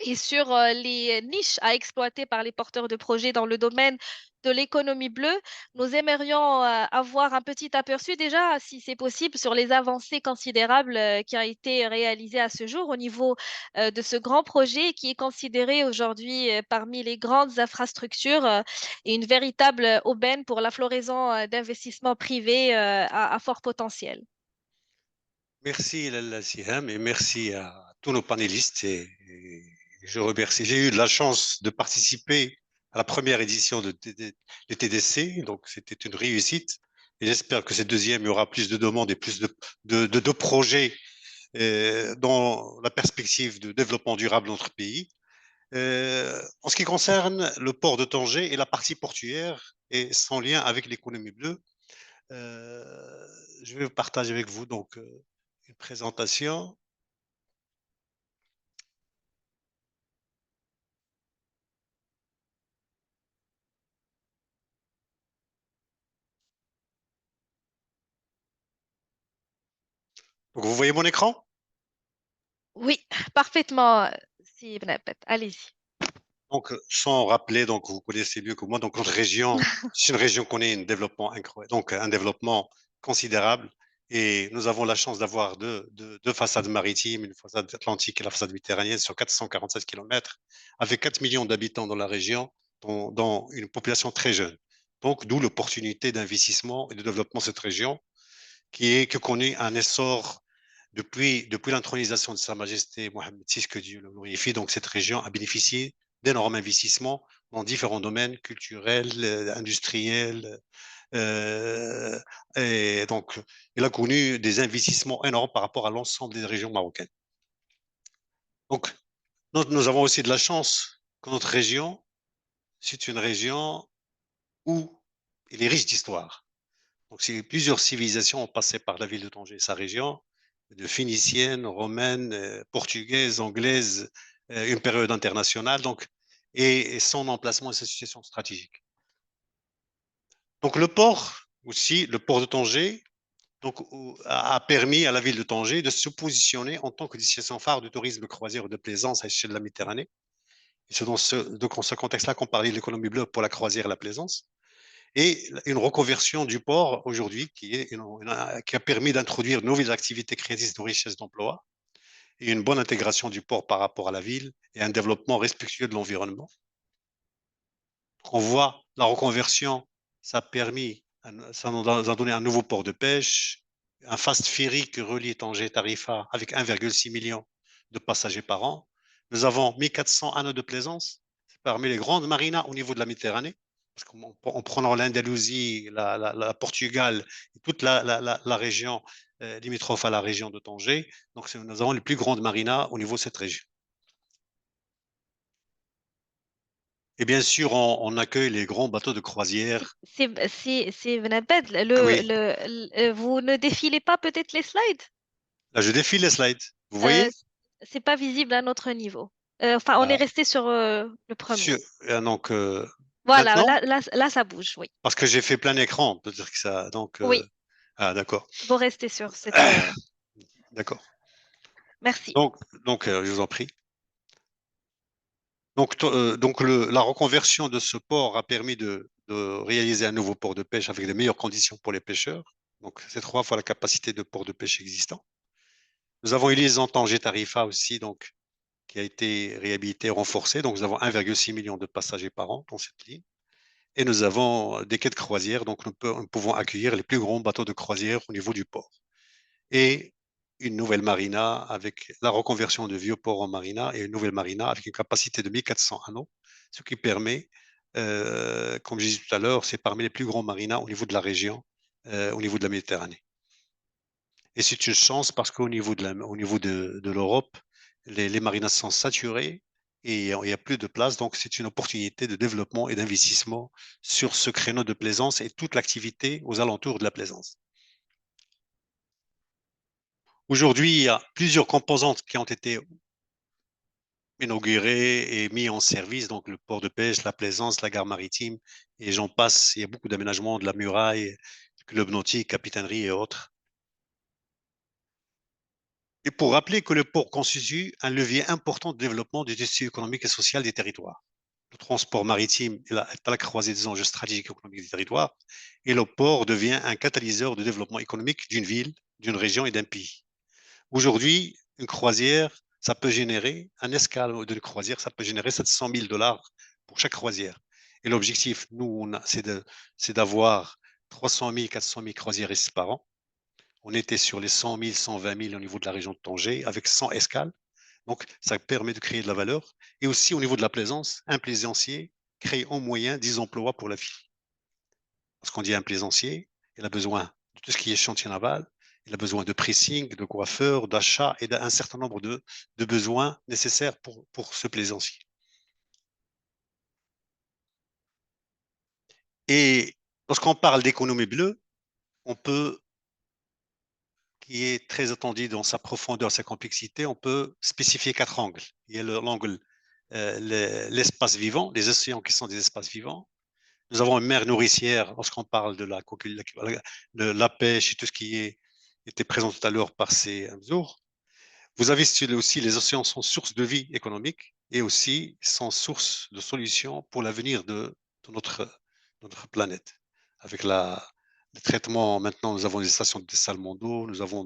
et sur les niches à exploiter par les porteurs de projets dans le domaine de l'économie bleue, nous aimerions avoir un petit aperçu déjà, si c'est possible, sur les avancées considérables qui ont été réalisées à ce jour au niveau de ce grand projet qui est considéré aujourd'hui parmi les grandes infrastructures et une véritable aubaine pour la floraison d'investissements privés à fort potentiel. Merci Lalla Siham et merci à tous nos panélistes et je remercie. J'ai eu de la chance de participer à la première édition de TDC, donc c'était une réussite. Et j'espère que cette deuxième, il y aura plus de demandes et plus de projets dans la perspective de développement durable de notre pays. En ce qui concerne le port de Tanger et la partie portuaire et son lien avec l'économie bleue, je vais partager avec vous donc une présentation. Donc, vous voyez mon écran? Oui, parfaitement, si Ibn Abbed. Allez-y. Donc, sans rappeler, donc vous connaissez mieux que moi, donc notre région, c'est une région qui connaît un développement incroyable, donc un développement considérable. Et nous avons la chance d'avoir deux façades maritimes, une façade atlantique et la façade méditerranéenne sur 447 km, avec 4 millions d'habitants dans la région, dont une population très jeune. Donc, d'où l'opportunité d'investissement et de développement de cette région, qui connaît un essor depuis l'intronisation de Sa Majesté Mohamed VI, que Dieu le glorifie. Donc, cette région a bénéficié d'énormes investissements dans différents domaines culturels, industriels. Et donc, il a connu des investissements énormes par rapport à l'ensemble des régions marocaines. Donc, nous avons aussi de la chance que notre région, c'est une région où il est riche d'histoire. Donc, plusieurs civilisations ont passé par la ville de Tanger et sa région, de phénicienne, romaine, portugaise, anglaise, une période internationale, donc, et son emplacement et sa situation stratégique. Donc, le port aussi, le port de Tanger, donc, a permis à la ville de Tanger de se positionner en tant que destination phare de tourisme de croisière ou de plaisance à l'échelle de la Méditerranée. Et c'est dans ce contexte-là qu'on parlait de l'économie bleue pour la croisière et la plaisance. Et une reconversion du port aujourd'hui qui a permis d'introduire de nouvelles activités créatrices de richesse d'emploi et une bonne intégration du port par rapport à la ville et un développement respectueux de l'environnement. On voit la reconversion, ça nous a donné un nouveau port de pêche, un fast ferry qui relie Tanger et Tarifa avec 1,6 million de passagers par an. Nous avons 1400 anneaux de plaisance parmi les grandes marinas au niveau de la Méditerranée. Parce qu'en prenant l'Andalousie, la Portugal et toute la région limitrophe à la région de Tanger, donc nous avons les plus grandes marinas au niveau de cette région. Et bien sûr, on accueille les grands bateaux de croisière. C'est Ibn Abbed, Oui, vous ne défilez pas peut-être les slides? là je défile les slides. Vous Euh, voyez? c'est pas visible à notre niveau. Enfin, on est Ah, resté sur le premier. donc Voilà, maintenant, là, ça bouge, oui. parce que j'ai fait plein écran, peut-être que ça. Donc, Oui, ah, d'accord. vous restez sur cette. D'accord. Merci. Donc je vous en prie. Donc la reconversion de ce port a permis de réaliser un nouveau port de pêche avec de meilleures conditions pour les pêcheurs. Donc, c'est 3 fois la capacité de port de pêche existant. Nous avons une liaison Tanger-Tarifa aussi, donc, qui a été réhabilitée, renforcée. Donc, nous avons 1,6 million de passagers par an dans cette ligne. Et nous avons des quais de croisière, donc nous pouvons accueillir les plus grands bateaux de croisière au niveau du port. Et une nouvelle marina avec la reconversion de vieux ports en marina et une nouvelle marina avec une capacité de 1400 anneaux, ce qui permet, comme je disais tout à l'heure, c'est parmi les plus grands marinas au niveau de la région, au niveau de la Méditerranée. Et c'est une chance parce qu'au niveau de l'Europe, les marinas sont saturés et il n'y a plus de place. Donc, c'est une opportunité de développement et d'investissement sur ce créneau de plaisance et toute l'activité aux alentours de la plaisance. Aujourd'hui, il y a plusieurs composantes qui ont été inaugurées et mis en service, donc le port de pêche, la plaisance, la gare maritime, et j'en passe. Il y a beaucoup d'aménagements, de la muraille, le club nautique, capitainerie et autres. Et pour rappeler que le port constitue un levier important de développement du tissu économique et social des territoires. Le transport maritime est à la croisée des enjeux stratégiques et économiques des territoires, et le port devient un catalyseur de développement économique d'une ville, d'une région et d'un pays. Aujourd'hui, une croisière, ça peut générer, un escale d'une croisière, ça peut générer 700 000 $ pour chaque croisière. Et l'objectif, nous, c'est d'avoir 300 000, 400 000 croisières par an. On était sur les 100 000, 120 000 au niveau de la région de Tanger, avec 100 escales. Donc, ça permet de créer de la valeur. Et aussi, au niveau de la plaisance, un plaisancier crée en moyenne 10 emplois pour la ville. Parce qu'on dit un plaisancier, il a besoin de tout ce qui est chantier naval, il a besoin de pressing, de coiffeur, d'achat et d'un certain nombre de besoins nécessaires pour ce plaisancier. Et lorsqu'on parle d'économie bleue, on peut, qui est très attendu dans sa profondeur, sa complexité, on peut spécifier 4 angles. Il y a l'angle l'espace vivant, les océans qui sont des espaces vivants. Nous avons une mer nourricière lorsqu'on parle de la pêche et tout ce qui était présent tout à l'heure par ces jours. Vous avez aussi les océans sont source de vie économique et aussi sont source de solutions pour l'avenir de notre planète. Avec le traitement, maintenant, nous avons des stations de dessalement d'eau, nous avons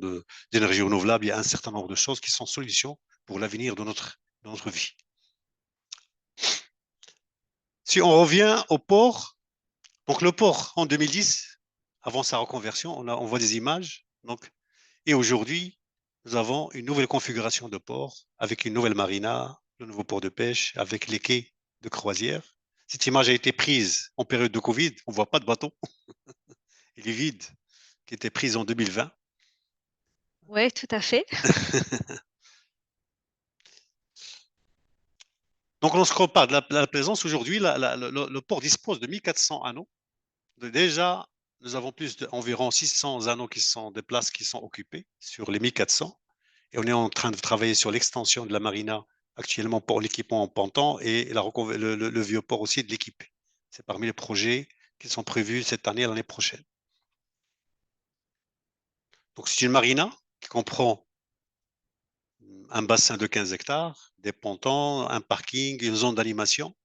d'énergie renouvelable, il y a un certain nombre de choses qui sont solutions pour l'avenir de notre vie. Si on revient au port, donc le port en 2010, avant sa reconversion, on voit des images. Donc, et aujourd'hui, nous avons une nouvelle configuration de port avec une nouvelle marina, le nouveau port de pêche, avec les quais de croisière. Cette image a été prise en période de Covid. On ne voit pas de bateau. Il est vide, qui était prise en 2020. Oui, tout à fait. Donc, lorsqu'on parle de la plaisance, aujourd'hui, le port dispose de 1400 anneaux. Déjà, nous avons environ 600 anneaux qui sont des places qui sont occupées sur les 1400. Et on est en train de travailler sur l'extension de la marina actuellement pour l'équipement en ponton et le vieux port aussi de l'équiper. C'est parmi les projets qui sont prévus cette année et l'année prochaine. Donc, c'est une marina qui comprend un bassin de 15 hectares, des pontons, un parking, une zone d'animation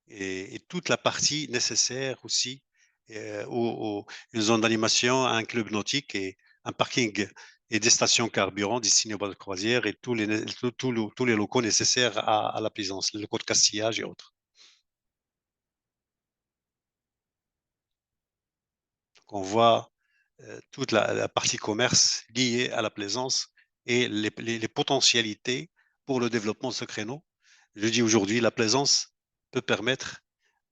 et toute la partie nécessaire aussi, une zone d'animation, un club nautique et un parking et des stations carburant destinées aux bateaux de croisière et tous les locaux nécessaires à la plaisance, le locaux de castillage et autres. Donc on voit toute la partie commerce liée à la plaisance et les potentialités pour le développement de ce créneau. Je dis aujourd'hui, la plaisance peut permettre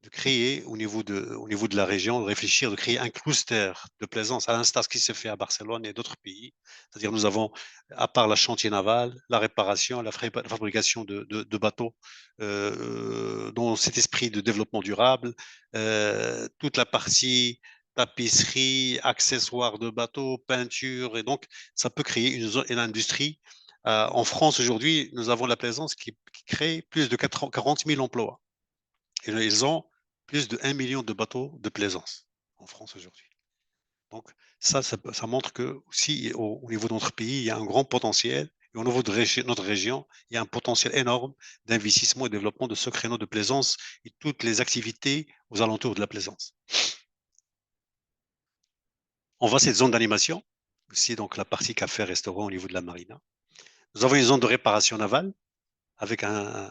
de créer au niveau de la région, de réfléchir, de créer un cluster de plaisance, à l'instar de ce qui se fait à Barcelone et d'autres pays. C'est-à-dire nous avons, à part la chantier naval, la réparation, la fabrication de bateaux, dans cet esprit de développement durable, toute la partie tapisserie, accessoires de bateaux, peinture, et donc ça peut créer une industrie. En France aujourd'hui, nous avons la plaisance qui crée plus de 40 000 emplois. Et ils ont plus de 1 million de bateaux de plaisance en France aujourd'hui. Donc ça montre que aussi au niveau de notre pays, il y a un grand potentiel. Et au niveau de notre région, il y a un potentiel énorme d'investissement et de développement de ce créneau de plaisance et toutes les activités aux alentours de la plaisance. On voit cette zone d'animation, aussi donc la partie café-restaurant au niveau de la marina. Nous avons une zone de réparation navale avec un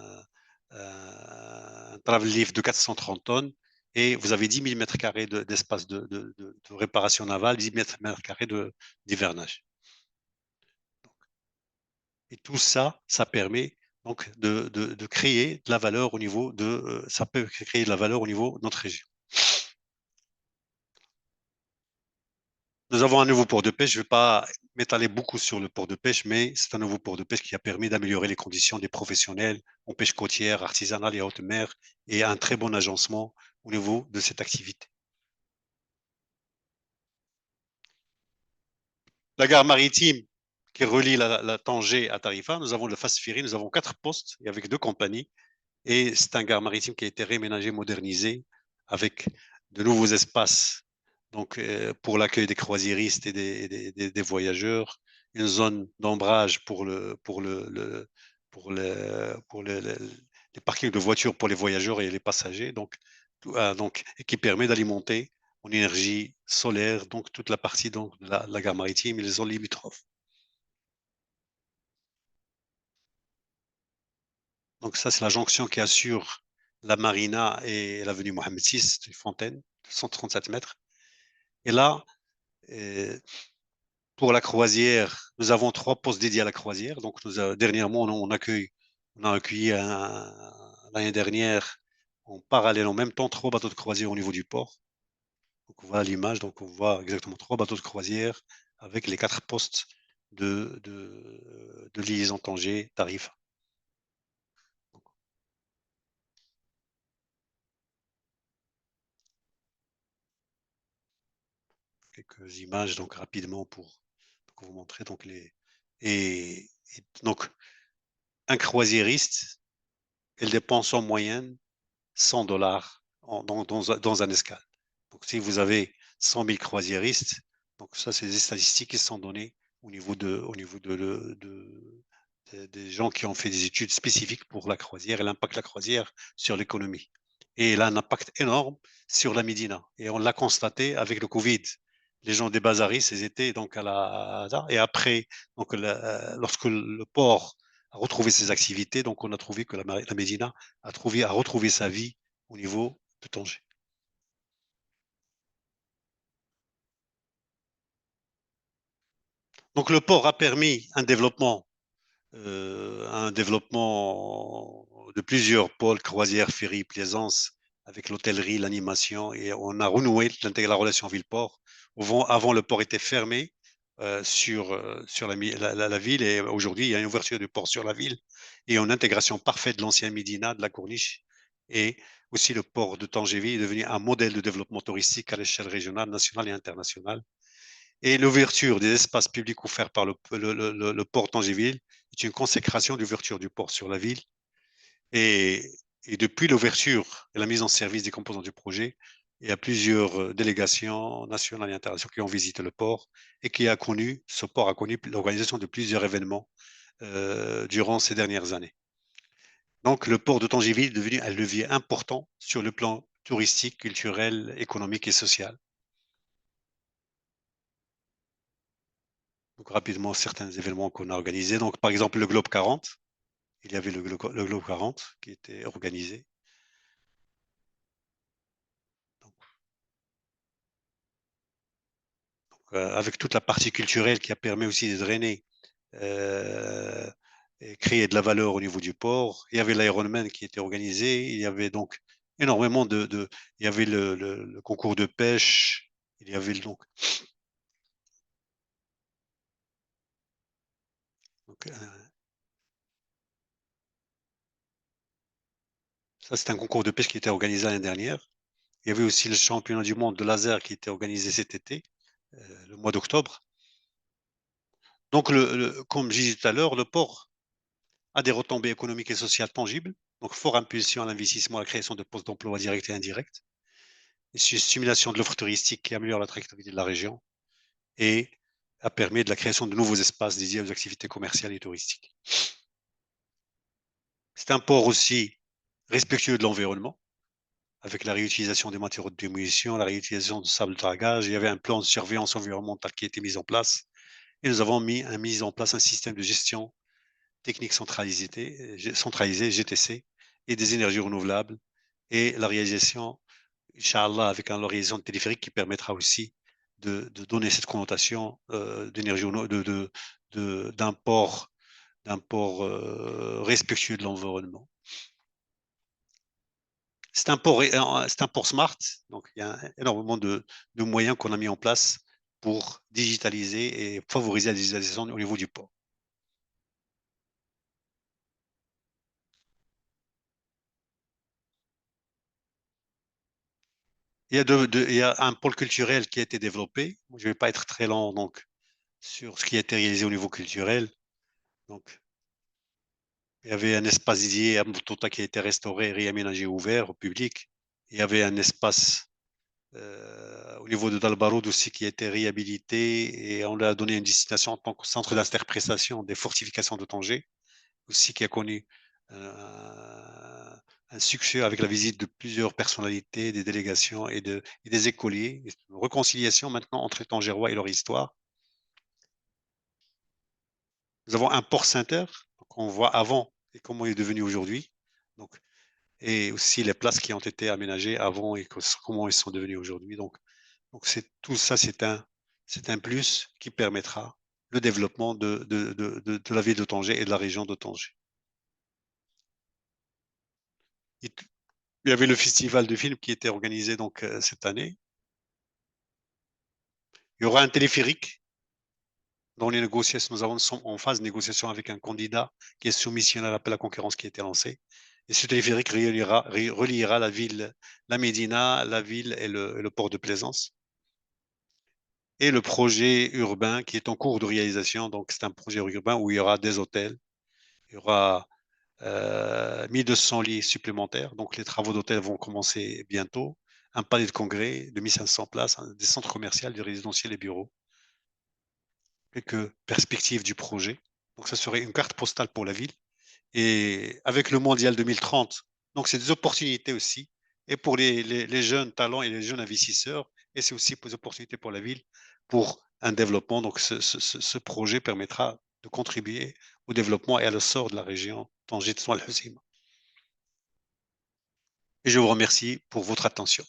travel lift de 430 tonnes et vous avez 10 000 mètres carrés d'espace de réparation navale, 10 mètres carrés d'hivernage. Et tout ça, ça permet donc de créer de la valeur au niveau ça peut créer de la valeur au niveau de notre région. Nous avons un nouveau port de pêche. Je ne vais pas m'étaler beaucoup sur le port de pêche, mais c'est un nouveau port de pêche qui a permis d'améliorer les conditions des professionnels en pêche côtière, artisanale et haute mer, et un très bon agencement au niveau de cette activité. La gare maritime qui relie la Tanger à Tarifa, nous avons le Fast Ferry, nous avons 4 postes et avec 2 compagnies. Et c'est un gare maritime qui a été réménagé, modernisé, avec de nouveaux espaces donc, pour l'accueil des croisiéristes et des voyageurs, une zone d'ombrage pour les parkings de voitures pour les voyageurs et les passagers, donc, et qui permet d'alimenter en énergie solaire donc toute la partie donc, de la gare maritime et les zones limitrophes. Donc ça, c'est la jonction qui assure la marina et l'avenue Mohamed VI, c'est une fontaine de 137 mètres. Et là, pour la croisière, nous avons 3 postes dédiés à la croisière. Donc dernièrement, on a accueilli l'année dernière en parallèle, en même temps, 3 bateaux de croisière au niveau du port. Donc on voit l'image, donc on voit exactement 3 bateaux de croisière avec les 4 postes de liaison Tanger-Tarifa. Quelques images donc rapidement pour vous montrer donc et donc un croisiériste, il dépense en moyenne 100 dollars dans un escale. Donc si vous avez 100 000 croisiéristes, donc ça c'est des statistiques qui sont données au niveau des gens qui ont fait des études spécifiques pour la croisière et l'impact de la croisière sur l'économie. Et elle a un impact énorme sur la Médina. Et on l'a constaté avec le Covid. Les gens des Bazaris, ils étaient donc et après, donc lorsque le port a retrouvé ses activités, donc on a trouvé que la Médina a retrouvé sa vie au niveau de Tanger. Donc le port a permis un développement de plusieurs pôles, croisière, ferry, plaisance, avec l'hôtellerie, l'animation, et on a renoué la relation ville-port. Avant, le port était fermé sur la ville, et aujourd'hui, il y a une ouverture du port sur la ville, et une intégration parfaite de l'ancien Médina, de la Corniche, et aussi le port de Tangéville est devenu un modèle de développement touristique à l'échelle régionale, nationale et internationale. Et l'ouverture des espaces publics offerts par le port Tangéville est une consécration de l'ouverture du port sur la ville. Et depuis l'ouverture et la mise en service des composants du projet, il y a plusieurs délégations nationales et internationales qui ont visité le port et ce port a connu l'organisation de plusieurs événements durant ces dernières années. Donc, le port de Tangéville est devenu un levier important sur le plan touristique, culturel, économique et social. Donc, rapidement, certains événements qu'on a organisés. Donc, par exemple, le Globe 40. Il y avait le Globe 40 qui était organisé. Avec toute la partie culturelle qui a permis aussi de drainer et créer de la valeur au niveau du port. Il y avait l'Ironman qui était organisé. Il y avait donc énormément il y avait le concours de pêche. Il y avait donc ça, c'est un concours de pêche qui était organisé l'année dernière. Il y avait aussi le championnat du monde de laser qui était organisé cet été, le mois d'octobre. Donc, comme je disais tout à l'heure, le port a des retombées économiques et sociales tangibles. Donc, fort impulsion à l'investissement, à la création de postes d'emploi directs et indirects. Une stimulation de l'offre touristique qui améliore l'attractivité de la région et a permis de la création de nouveaux espaces dédiés aux activités commerciales et touristiques. C'est un port aussi respectueux de l'environnement, avec la réutilisation des matériaux de démolition, la réutilisation du sable de dragage. Il y avait un plan de surveillance environnementale qui a été mis en place. Et nous avons mis en place un système de gestion technique centralisée, GTC, et des énergies renouvelables, et la réalisation, Inch'Allah, avec une réalisation de téléphérique qui permettra aussi de donner cette connotation d'énergie d'un port respectueux de l'environnement. C'est un port smart, donc il y a énormément de moyens qu'on a mis en place pour digitaliser et favoriser la digitalisation au niveau du port. Il y a un pôle culturel qui a été développé. Je ne vais pas être très lent donc, sur ce qui a été réalisé au niveau culturel. Donc, il y avait un espace dédié à Mboutouta qui a été restauré, réaménagé, ouvert au public. Il y avait un espace au niveau de Dalbaroud aussi qui a été réhabilité et on lui a donné une destination en tant que centre d'interprétation des fortifications de Tanger, aussi qui a connu un succès avec la visite de plusieurs personnalités, des délégations et des écoliers. Une réconciliation maintenant entre les Tangérois et leur histoire. Nous avons un port center qu'on voit avant et comment il est devenu aujourd'hui. Donc, et aussi les places qui ont été aménagées avant et comment ils sont devenus aujourd'hui. Donc tout ça, c'est un plus qui permettra le développement de la ville de Tanger et de la région de Tanger. Il y avait le festival de films qui était organisé donc cette année. Il y aura un téléphérique dans les négociations. Nous sommes en phase de négociation avec un candidat qui est soumissionné à l'appel à concurrence qui a été lancé. Et ce téléphérique reliera la ville, la Médina, la ville et le port de Plaisance. Et le projet urbain qui est en cours de réalisation. Donc, c'est un projet urbain où il y aura des hôtels, il y aura 1200 lits supplémentaires. Donc, les travaux d'hôtel vont commencer bientôt. Un palais de congrès de 1500 places, des centres commerciaux, du résidentiel et bureaux. Quelques perspectives du projet. Donc, ça serait une carte postale pour la ville. Et avec le mondial 2030, donc c'est des opportunités aussi. Et pour les jeunes talents et les jeunes investisseurs, et c'est aussi des opportunités pour la ville, pour un développement. Donc, ce projet permettra de contribuer au développement et à l'essor de la région Tanger Tessouen Al Hoceima. Et je vous remercie pour votre attention.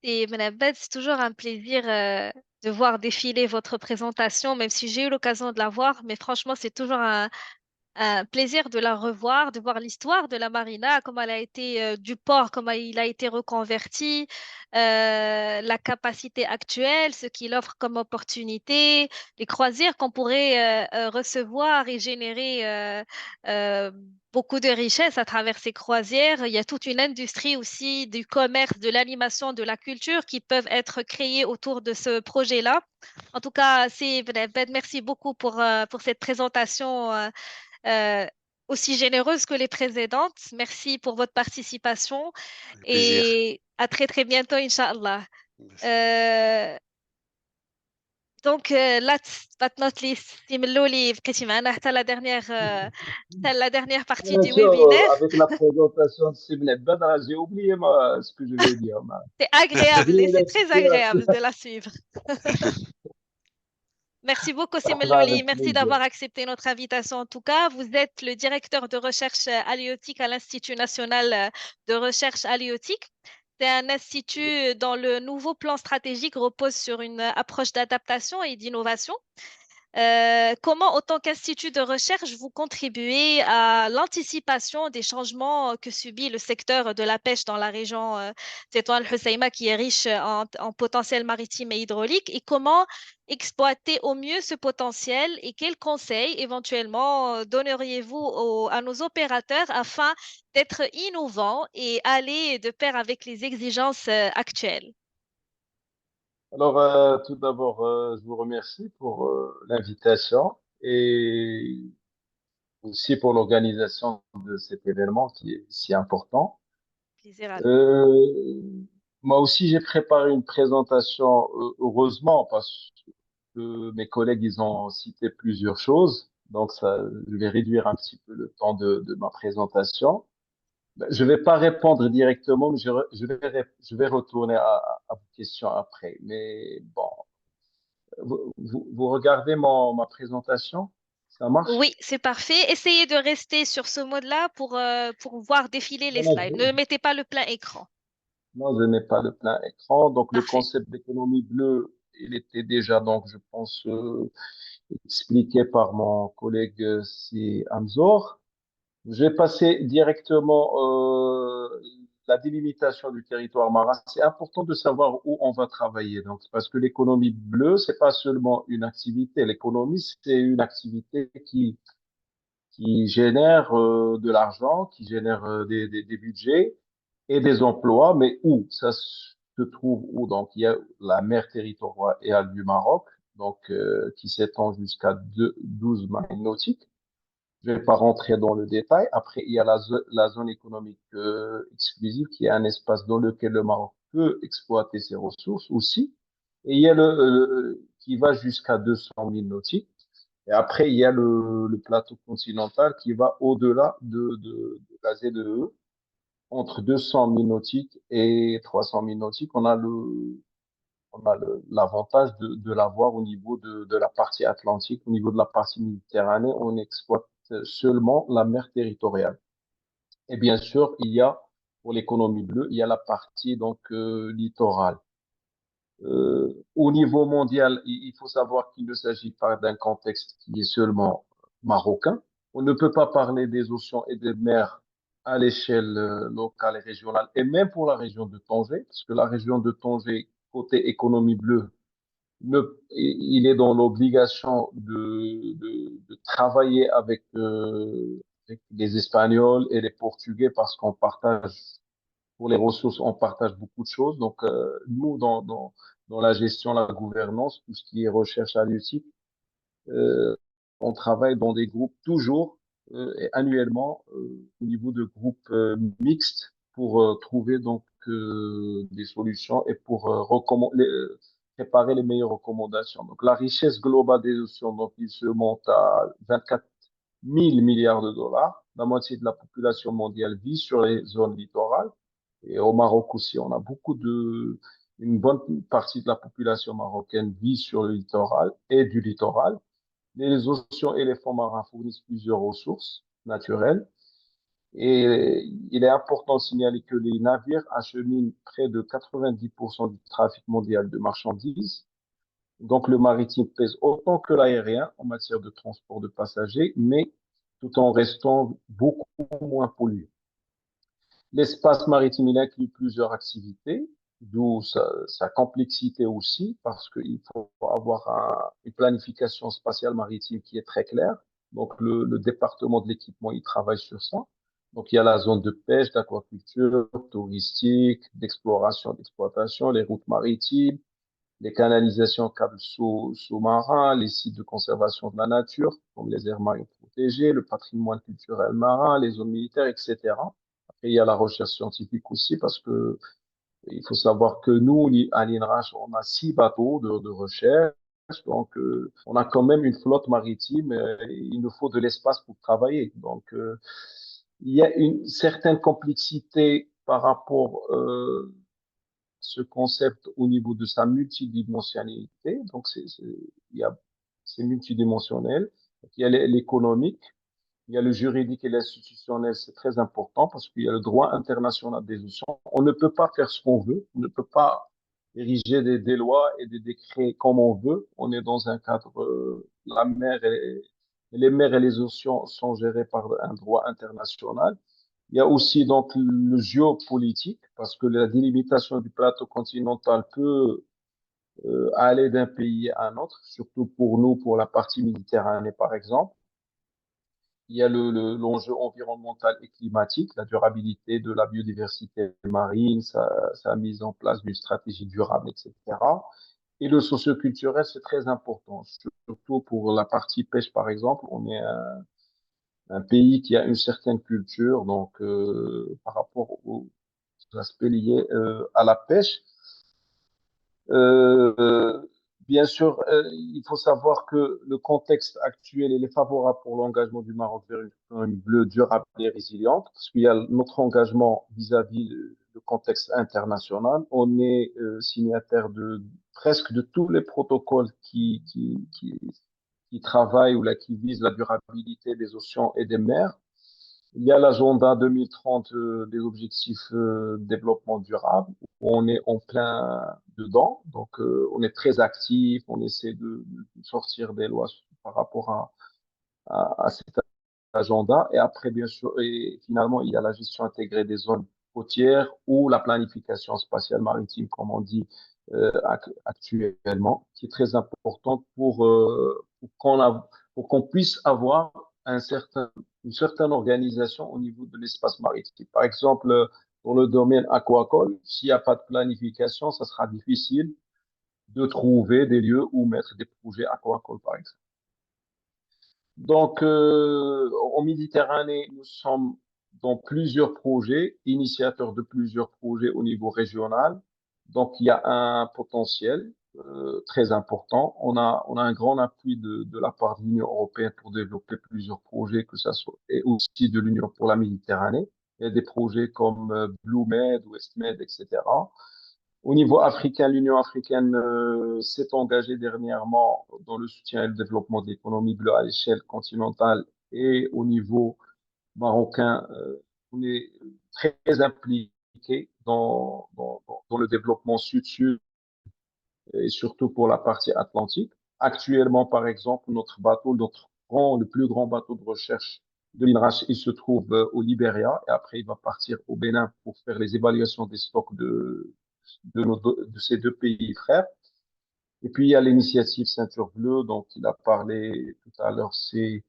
Et Madame Bed, c'est toujours un plaisir de voir défiler votre présentation, même si j'ai eu l'occasion de la voir, mais franchement, c'est toujours un plaisir de la revoir, de voir l'histoire de la marina, comment elle a été du port, comment il a été reconverti, la capacité actuelle, ce qu'il offre comme opportunité, les croisières qu'on pourrait recevoir et générer euh, beaucoup de richesses à travers ces croisières. Il y a toute une industrie aussi du commerce, de l'animation, de la culture qui peuvent être créées autour de ce projet-là. En tout cas, merci beaucoup pour cette présentation euh, aussi généreuse que les précédentes. Merci pour votre participation Avec plaisir. et à très très bientôt, Inch'Allah. Merci. Donc, last but not least, Simlouli, بقيتي معنا حتى la dernière partie Bien du sûr, webinaire. avec la présentation de Sibne Badra, j'ai oublié moi, ce que je vais dire. C'est agréable et Je c'est très agréable de la suivre. Merci beaucoup, Simlouli. avec Merci plaisir. d'avoir accepté notre invitation. En tout cas, vous êtes le directeur de recherche halieutique à l'Institut national de recherche halieutique. C'est un institut dont le nouveau plan stratégique repose sur une approche d'adaptation et d'innovation. Comment, en tant qu'institut de recherche, vous contribuez à l'anticipation des changements que subit le secteur de la pêche dans la région Tétouan Al Hoceima, qui est riche en potentiel maritime et hydraulique, et comment exploiter au mieux ce potentiel et quels conseils éventuellement donneriez-vous à nos opérateurs afin d'être innovants et aller de pair avec les exigences actuelles? Alors, tout d'abord, je vous remercie pour l'invitation et aussi pour l'organisation de cet événement qui est si important. Plaisir à nous. Moi aussi, j'ai préparé une présentation, heureusement, parce que mes collègues, ils ont cité plusieurs choses. Donc, ça, je vais réduire un petit peu le temps de ma présentation. Ben, je vais pas répondre directement, mais je vais retourner à vos questions après. Mais bon, vous regardez ma présentation? Ça marche? Oui, c'est parfait. Essayez de rester sur ce mode-là pour voir défiler les Non, slides. Ne mettez pas le plein écran. non, je n'ai pas le plein écran. Donc, le Parfait. concept d'économie bleue, il était déjà, donc, je pense, expliqué par mon collègue si Amzor. Je vais passer directement la délimitation du territoire marin, c'est important de savoir où on va travailler. Donc, parce que l'économie bleue, c'est pas seulement une activité. L'économie, c'est une activité qui génère de l'argent, qui génère des budgets et des emplois, mais où ça se trouve où? Donc, il y a la mer territoriale du Maroc, donc qui s'étend jusqu'à 12 milles nautiques. Je vais pas rentrer dans le détail. Après, il y a la zone économique exclusive, qui est un espace dans lequel le Maroc peut exploiter ses ressources aussi. Et il y a qui va jusqu'à 200 milles nautiques. Et après, il y a le plateau continental qui va au-delà de la ZEE. Entre 200 milles nautiques et 300 milles nautiques, on a l'avantage de l'avoir au niveau de la partie atlantique. Au niveau de la partie méditerranée, on exploite seulement la mer territoriale. Et bien sûr, il y a, pour l'économie bleue, il y a la partie donc littorale. Au niveau mondial, il faut savoir qu'il ne s'agit pas d'un contexte qui est seulement marocain. On ne peut pas parler des océans et des mers à l'échelle locale et régionale, et même pour la région de Tanger, parce que la région de Tanger, côté économie bleue, il est dans l'obligation de travailler avec les Espagnols et les Portugais parce qu'on partage, pour les ressources, on partage beaucoup de choses. Donc, nous, dans la gestion, la gouvernance, tout ce qui est recherche halieutique, euh, on travaille dans des groupes toujours et annuellement au niveau de groupes mixtes pour trouver donc des solutions et pour préparer les meilleures recommandations. Donc la richesse globale des océans, donc il se monte à 24 000 milliards de dollars. La moitié de la population mondiale vit sur les zones littorales. Et au Maroc aussi, on a une bonne partie de la population marocaine vit sur le littoral et du littoral. Les océans et les fonds marins fournissent plusieurs ressources naturelles. Et il est important de signaler que les navires acheminent près de 90% du trafic mondial de marchandises. Donc, le maritime pèse autant que l'aérien en matière de transport de passagers, mais tout en restant beaucoup moins pollué. L'espace maritime, il inclut plusieurs activités, d'où sa complexité aussi, parce qu'il faut avoir une planification spatiale maritime qui est très claire. Donc, le département de l'équipement, il travaille sur ça. Donc, il y a la zone de pêche, d'aquaculture, touristique, d'exploration, d'exploitation, les routes maritimes, les canalisations, câbles sous-marins, les sites de conservation de la nature, comme les aires marines protégées, le patrimoine culturel marin, les zones militaires, etc. Après, il y a la recherche scientifique aussi, parce que il faut savoir que nous, à l'INRAS, on a 6 bateaux de recherche. Donc, on a quand même une flotte maritime. Il nous faut de l'espace pour travailler. Donc, il y a une certaine complexité par rapport ce concept au niveau de sa multidimensionnalité. Donc, c'est multidimensionnel. Donc, il y a l'économique, il y a le juridique et l'institutionnel, c'est très important parce qu'il y a le droit international des océans. On ne peut pas faire ce qu'on veut, on ne peut pas ériger des lois et des décrets comme on veut. On est dans un cadre, la mer et les mers et les océans sont gérés par un droit international. Il y a aussi donc le géopolitique, parce que la délimitation du plateau continental peut aller d'un pays à un autre, surtout pour nous, pour la partie méditerranée par exemple. Il y a l'enjeu environnemental et climatique, la durabilité de la biodiversité marine, sa mise en place d'une stratégie durable, etc. Et le socioculturel, c'est très important, surtout pour la partie pêche par exemple. On est un pays qui a une certaine culture, donc par rapport aux aspects liés à la pêche. Euh, Bien sûr, il faut savoir que le contexte actuel il est favorable pour l'engagement du Maroc vers une économie bleue durable et résiliente, parce qu'il y a notre engagement vis-à-vis du contexte international. On est signataire de presque de tous les protocoles qui travaillent ou là, qui visent la durabilité des océans et des mers. Il y a l'agenda 2030 des objectifs de développement durable, où on est en plein dedans. Donc, on est très actif, on essaie de sortir des lois par rapport à cet agenda. Et après, bien sûr, et finalement, il y a la gestion intégrée des zones côtière ou la planification spatiale maritime, comme on dit actuellement, qui est très importante pour qu'on puisse avoir une certaine organisation au niveau de l'espace maritime. Par exemple, pour le domaine aquacole, s'il n'y a pas de planification, ça sera difficile de trouver des lieux où mettre des projets aquacoles, par exemple. Donc, en Méditerranée, nous sommes dans plusieurs projets, initiateurs de plusieurs projets au niveau régional. Donc, il y a un potentiel très important. On a un grand appui de la part de l'Union européenne pour développer plusieurs projets, que ça soit, et aussi de l'Union pour la Méditerranée. Il y a des projets comme BlueMed, WestMed, etc. Au niveau africain, l'Union africaine s'est engagée dernièrement dans le soutien et le développement de l'économie bleue à l'échelle continentale et au niveau marocain, on est très impliqué dans le développement sud-sud et surtout pour la partie atlantique. Actuellement, par exemple, le plus grand bateau de recherche de l'INRAS, il se trouve au Libéria et après il va partir au Bénin pour faire les évaluations des stocks de ces deux pays frères. Et puis, il y a l'initiative Ceinture Bleue, dont il a parlé tout à l'heure, c'est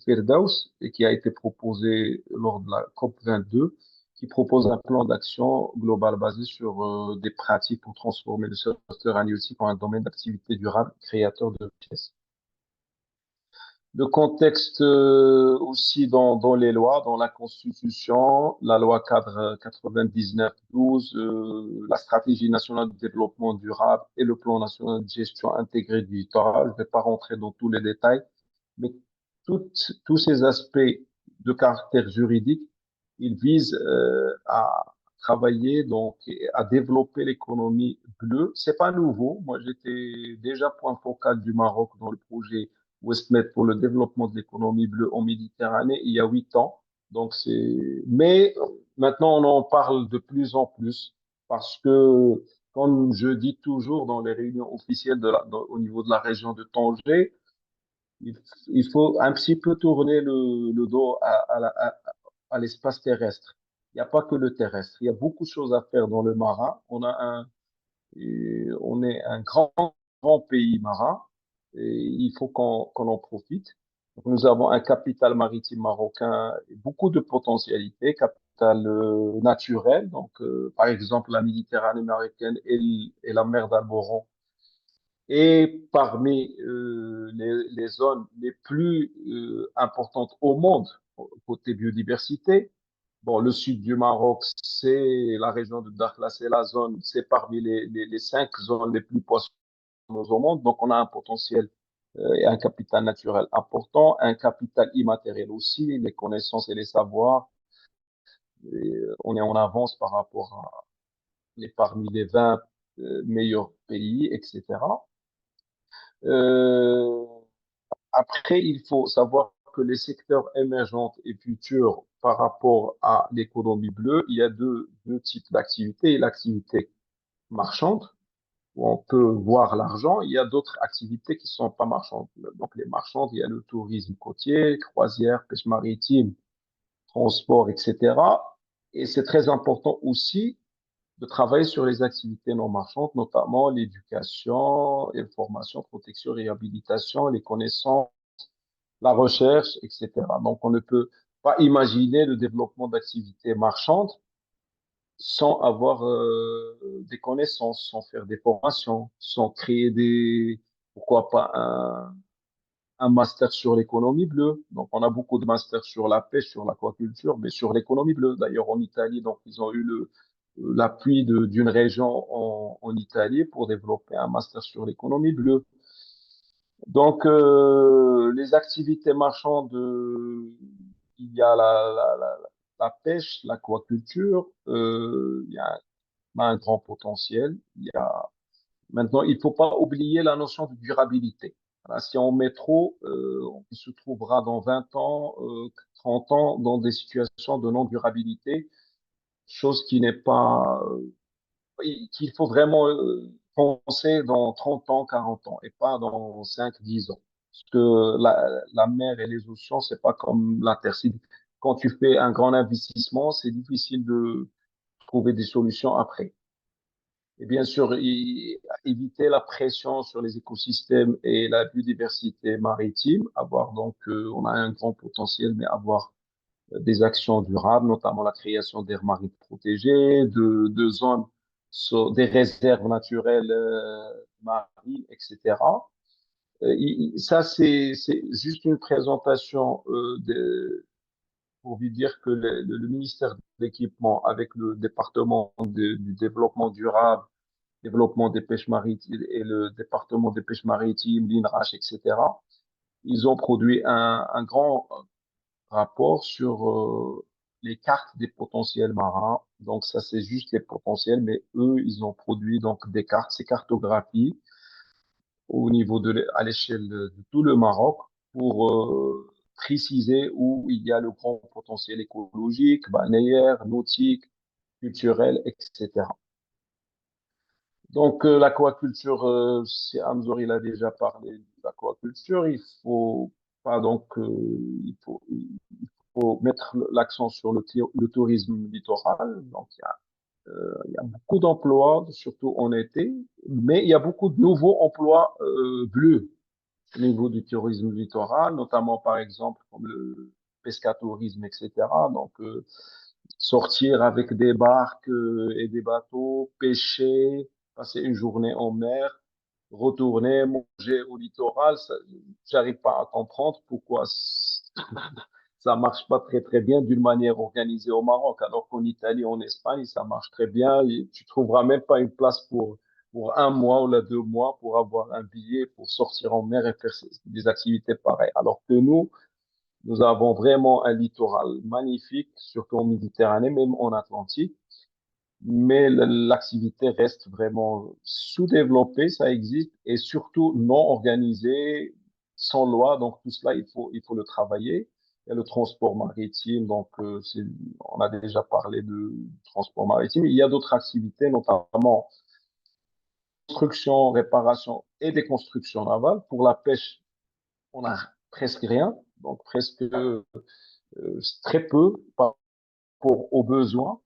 Firdaus, et qui a été proposé lors de la COP22, qui propose un plan d'action global basé sur des pratiques pour transformer le secteur halieutique en un domaine d'activité durable créateur de richesse. Le contexte aussi dans les lois, dans la Constitution, la loi cadre 99-12, la stratégie nationale de développement durable et le plan national de gestion intégrée du littoral. Je ne vais pas rentrer dans tous les détails, mais tous ces aspects de caractère juridique, ils visent à travailler donc et à développer l'économie bleue. C'est pas nouveau. Moi, j'étais déjà point focal du Maroc dans le projet WestMed pour le développement de l'économie bleue en Méditerranée il y a 8 ans. Donc mais maintenant on en parle de plus en plus parce que, comme je dis toujours dans les réunions officielles au niveau de la région de Tanger, il, il faut un petit peu tourner le dos à l'espace terrestre. Il n'y a pas que le terrestre. Il y a beaucoup de choses à faire dans le marin. On est un grand pays marin et il faut qu'on en profite. Donc, nous avons un capital maritime marocain, et beaucoup de potentialités, capital naturel. Donc, par exemple, la Méditerranée marocaine et la mer d'Alboran. Et parmi les zones les plus importantes au monde côté biodiversité, bon, le sud du Maroc, c'est la région de Dakhla, c'est parmi les 5 zones les plus poissonneuses au monde. Donc, on a un potentiel et un capital naturel important, un capital immatériel aussi, les connaissances et les savoirs. Et on est en avance par rapport à parmi les 20 meilleurs pays, etc. Euh, Après, il faut savoir que les secteurs émergents et futurs par rapport à l'économie bleue, il y a deux types d'activités. L'activité marchande, où on peut voir l'argent. Il y a d'autres activités qui sont pas marchandes. Donc, les marchandes, il y a le tourisme côtier, croisière, pêche maritime, transport, etc. Et c'est très important aussi de travailler sur les activités non marchandes, notamment l'éducation, l'information, protection, réhabilitation, les connaissances, la recherche, etc. Donc, on ne peut pas imaginer le développement d'activités marchandes sans avoir des connaissances, sans faire des formations, sans créer pourquoi pas un master sur l'économie bleue. Donc, on a beaucoup de masters sur la pêche, sur l'aquaculture, mais sur l'économie bleue. D'ailleurs, en Italie, donc, ils ont eu l'appui d'une région en Italie pour développer un master sur l'économie bleue. Donc, les activités marchandes, il y a la pêche, l'aquaculture, il y a un grand potentiel. Maintenant, il ne faut pas oublier la notion de durabilité. Voilà, si on met trop, on se trouvera dans 20 ans, 30 ans dans des situations de non-durabilité, chose qui n'est pas, qu'il faut vraiment penser dans 30 ans, 40 ans et pas dans 5, 10 ans. Parce que la mer et les océans, c'est pas comme la Terre. quand tu fais un grand investissement, c'est difficile de trouver des solutions après. Et bien sûr, éviter la pression sur les écosystèmes et la biodiversité maritime, avoir donc, on a un grand potentiel, mais avoir des actions durables, notamment la création d'aires marines protégées, de zones, des réserves naturelles marines, etc. Ça, c'est juste une présentation pour vous dire que le ministère de l'Équipement, avec le département du développement durable, développement des pêches maritimes et le département des pêches maritimes, l'INRAS, etc., ils ont produit un grand rapport sur les cartes des potentiels marins. Donc, ça, c'est juste les potentiels, mais eux, ils ont produit donc des cartes, ces cartographies au niveau à l'échelle de tout le Maroc pour préciser où il y a le grand potentiel écologique, balnéaire, nautique, culturel, etc. Donc, l'aquaculture, c'est Amzor, il a déjà parlé de l'aquaculture. Il faut pas donc, il faut mettre l'accent sur le tourisme littoral. Donc, il y a beaucoup d'emplois, surtout en été, mais il y a beaucoup de nouveaux emplois bleus au niveau du tourisme littoral, notamment par exemple comme le pescatourisme, etc. Donc, sortir avec des barques et des bateaux, pêcher, passer une journée en mer, retourner, manger au littoral, j'arrive pas à comprendre pourquoi ça marche pas très très bien d'une manière organisée au Maroc, alors qu'en Italie, en Espagne, ça marche très bien. Et tu trouveras même pas une place pour un mois ou là 2 mois pour avoir un billet pour sortir en mer et faire des activités pareilles. Alors que nous avons vraiment un littoral magnifique, surtout en Méditerranée, même en Atlantique. Mais l'activité reste vraiment sous-développée, ça existe, et surtout non organisée, sans loi. Donc tout cela, il faut le travailler. Il y a le transport maritime, donc on a déjà parlé de transport maritime. Il y a d'autres activités, notamment construction, réparation et déconstruction navale. Pour la pêche, on a presque rien, donc presque très peu par rapport aux besoins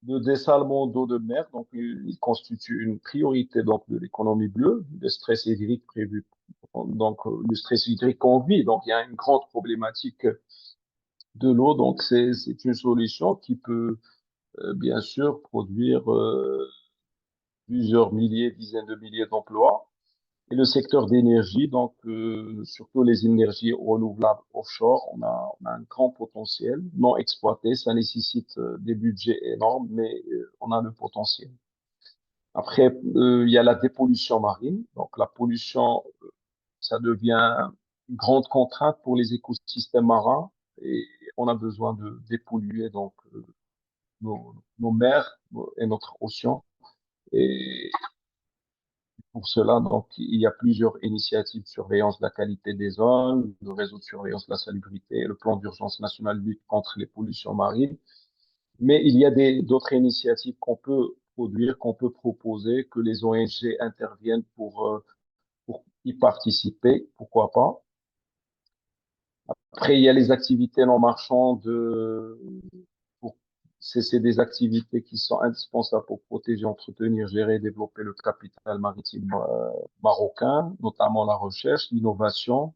de dessalement d'eau de mer. Donc, il constitue une priorité donc, de l'économie bleue, le stress hydrique prévu. Donc, le stress hydrique qu'on vit. Donc, il y a une grande problématique de l'eau. Donc, c'est une solution qui peut, bien sûr, produire plusieurs milliers, dizaines de milliers d'emplois. Et le secteur d'énergie, donc surtout les énergies renouvelables offshore, on a un grand potentiel non exploité. Ça nécessite des budgets énormes, mais on a le potentiel. Après, il y a la dépollution marine. Donc la pollution, ça devient une grande contrainte pour les écosystèmes marins et on a besoin de dépolluer donc nos mers et notre océan. Et pour cela, donc, il y a plusieurs initiatives de surveillance de la qualité des zones, le réseau de surveillance de la salubrité, le plan d'urgence national de lutte contre les pollutions marines. Mais il y a d'autres initiatives qu'on peut produire, qu'on peut proposer, que les ONG interviennent pour y participer, pourquoi pas. Après, il y a les activités non marchandes pour c'est des activités qui sont indispensables pour protéger, entretenir, gérer, développer le capital maritime marocain, notamment la recherche, l'innovation,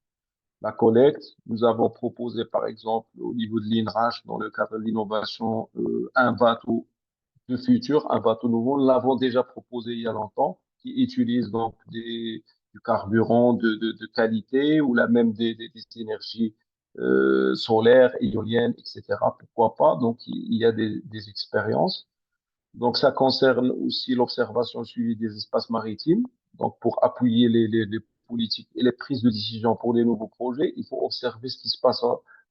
la collecte. Nous avons proposé, par exemple, au niveau de l'INRAS, dans le cadre de l'innovation, un bateau de futur, un bateau nouveau. Nous l'avons déjà proposé il y a longtemps, qui utilise donc du carburant de qualité ou là même des énergies solaires, éoliennes, etc. Pourquoi pas? Donc, il y a des expériences. Donc, ça concerne aussi l'observation et le suivi des espaces maritimes. Donc, pour appuyer les politiques et les prises de décision pour les nouveaux projets, il faut observer ce qui se passe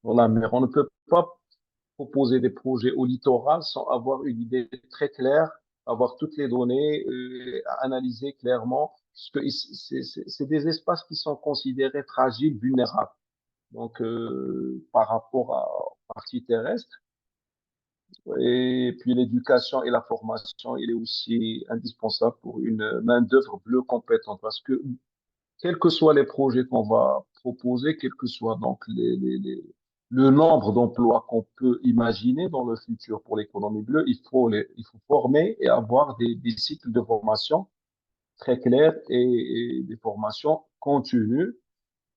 dans la mer. On ne peut pas proposer des projets au littoral sans avoir une idée très claire, avoir toutes les données, analyser clairement, puisque c'est des espaces qui sont considérés fragiles, vulnérables. Donc, par rapport aux parties terrestres, et puis l'éducation et la formation, il est aussi indispensable pour une main-d'œuvre bleue compétente, parce que quels que soient les projets qu'on va proposer, quels que soient donc le nombre d'emplois qu'on peut imaginer dans le futur pour l'économie bleue, il faut former et avoir des cycles de formation très clairs et des formations continues.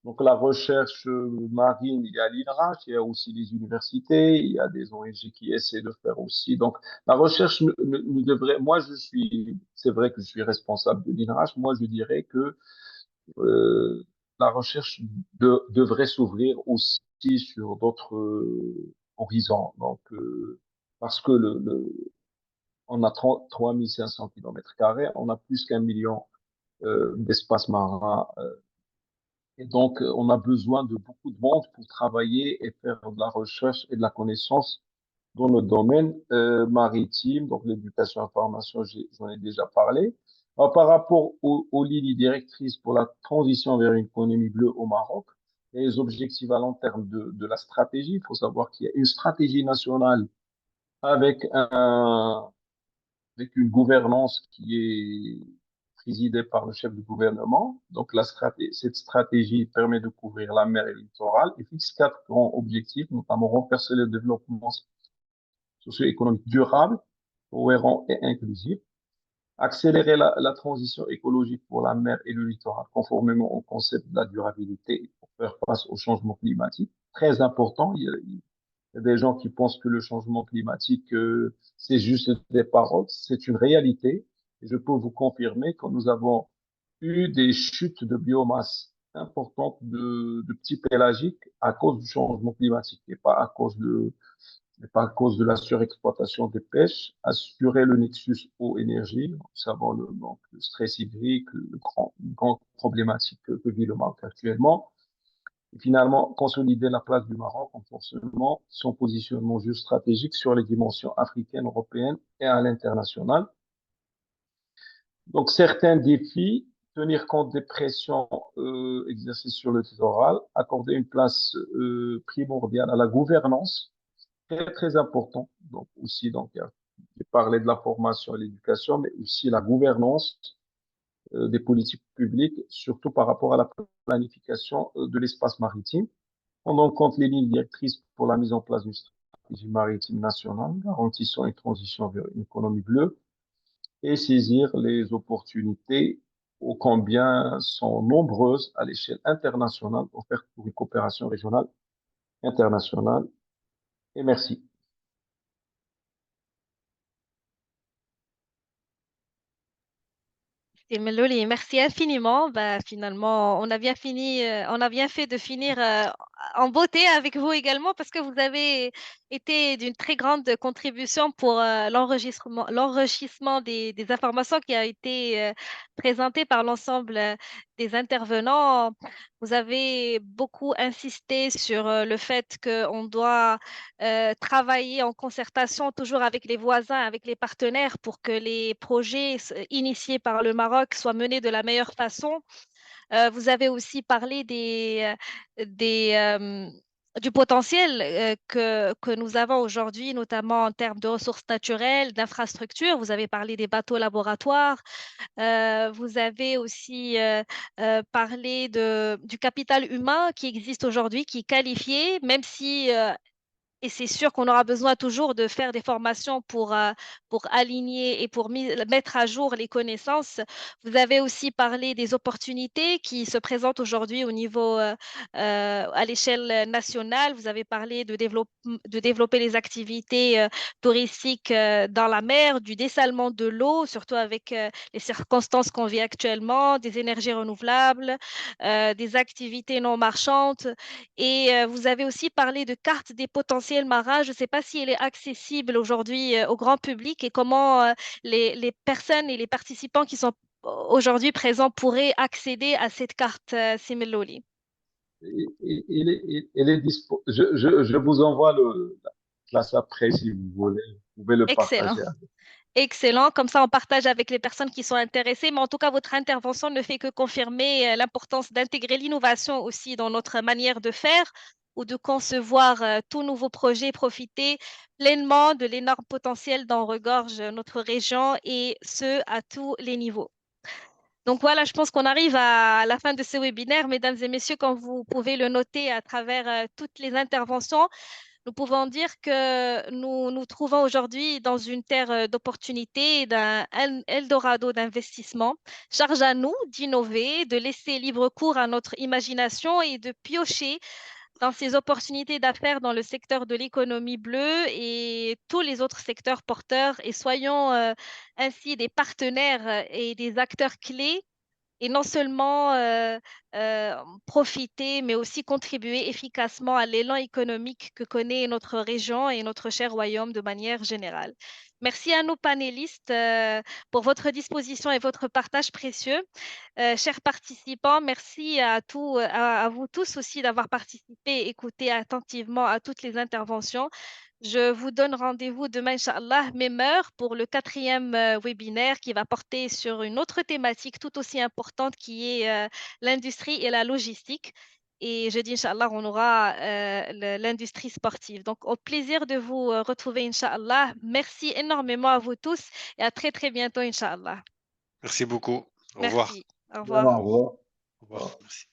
Donc, la recherche marine, il y a l'INRAS, il y a aussi les universités, il y a des ONG qui essaient de faire aussi. Donc, la recherche ne devrait, moi, c'est vrai que je suis responsable de l'INRAS, moi, je dirais que euh, la recherche devrait s'ouvrir aussi sur d'autres horizons. Donc, parce que on a 3500 km², on a plus qu'1 million d'espaces marins. Et donc, on a besoin de beaucoup de monde pour travailler et faire de la recherche et de la connaissance dans le domaine maritime, donc l'éducation et la formation, j'en ai déjà parlé. Alors, par rapport aux lignes directrices pour la transition vers une économie bleue au Maroc, et les objectifs à long terme de la stratégie, il faut savoir qu'il y a une stratégie nationale avec avec une gouvernance qui est présidée par le chef du gouvernement. Donc, cette stratégie permet de couvrir la mer et le littoral et fixe 4 grands objectifs, notamment renforcer le développement socio-économique durable, cohérent et inclusif, accélérer la transition écologique pour la mer et le littoral, conformément au concept de la durabilité pour faire face au changement climatique. Très important, il y a des gens qui pensent que le changement climatique, c'est juste des paroles. C'est une réalité. Et je peux vous confirmer que nous avons eu des chutes de biomasse importantes de petits pélagiques à cause du changement climatique et pas à cause et pas à cause de la surexploitation des pêches. Assurer le nexus eau-énergie, nous savons donc, le stress hydrique, une grande problématique que vit le Maroc actuellement. Et finalement, consolider la place du Maroc en forcément son positionnement géostratégique sur les dimensions africaines, européennes et à l'international. Donc, certains défis, tenir compte des pressions exercées sur le littoral, accorder une place primordiale à la gouvernance, très, très important. Donc, aussi, donc, j'ai parlé de la formation et l'éducation, mais aussi la gouvernance des politiques publiques, surtout par rapport à la planification de l'espace maritime. Prenons en compte les lignes directrices pour la mise en place d'une stratégie maritime nationale, garantissant une transition vers une économie bleue et saisir les opportunités ô combien sont nombreuses à l'échelle internationale offertes pour une coopération régionale internationale. Et merci. Et Meloli, merci infiniment. Bah, finalement, on a bien fini, on a bien fait de finir en beauté avec vous également parce que vous avez été d'une très grande contribution pour l'enrichissement des informations qui a été présentées par l'ensemble des intervenants. Vous avez beaucoup insisté sur le fait qu'on doit travailler en concertation toujours avec les voisins, avec les partenaires pour que les projets initiés par le Maroc soient menés de la meilleure façon. Vous avez aussi parlé du potentiel que nous avons aujourd'hui, notamment en termes de ressources naturelles, d'infrastructures. Vous avez parlé des bateaux laboratoires. Vous avez aussi parlé du capital humain qui existe aujourd'hui, qui est qualifié, même si et c'est sûr qu'on aura besoin toujours de faire des formations pour aligner et pour mettre à jour les connaissances. Vous avez aussi parlé des opportunités qui se présentent aujourd'hui au niveau, à l'échelle nationale. Vous avez parlé de développer les activités touristiques dans la mer, du dessalement de l'eau, surtout avec les circonstances qu'on vit actuellement, des énergies renouvelables, des activités non marchandes. Et vous avez aussi parlé de carte des potentiels marins. Je ne sais pas si elle est accessible aujourd'hui au grand public et comment les personnes et les participants qui sont aujourd'hui présents pourraient accéder à cette carte Similoli. Je vous envoie la classe après si vous voulez. Vous pouvez le Excellent. partager. Excellent, comme ça on partage avec les personnes qui sont intéressées, mais en tout cas votre intervention ne fait que confirmer l'importance d'intégrer l'innovation aussi dans notre manière de faire ou de concevoir tout nouveau projet, profiter pleinement de l'énorme potentiel dont regorge notre région et ce à tous les niveaux. Donc voilà, je pense qu'on arrive à la fin de ce webinaire. Mesdames et messieurs, comme vous pouvez le noter à travers toutes les interventions, nous pouvons dire que nous nous trouvons aujourd'hui dans une terre d'opportunités, d'un Eldorado d'investissement. Charge à nous d'innover, de laisser libre cours à notre imagination et de piocher dans ces opportunités d'affaires dans le secteur de l'économie bleue et tous les autres secteurs porteurs. Et soyons ainsi des partenaires et des acteurs clés et non seulement profiter, mais aussi contribuer efficacement à l'élan économique que connaît notre région et notre cher royaume de manière générale. Merci à nos panélistes pour votre disposition et votre partage précieux. Chers participants, merci à vous tous aussi d'avoir participé et écouté attentivement à toutes les interventions. Je vous donne rendez-vous demain, Inch'Allah, même heure, pour le 4e webinaire qui va porter sur une autre thématique tout aussi importante qui est l'industrie et la logistique. Et jeudi, Inch'Allah, on aura l'industrie sportive. Donc, au plaisir de vous retrouver, Inch'Allah. Merci énormément à vous tous et à très, très bientôt, Inch'Allah. Merci beaucoup. Au revoir. Merci. Au Bien, revoir. au revoir. Au revoir. Merci.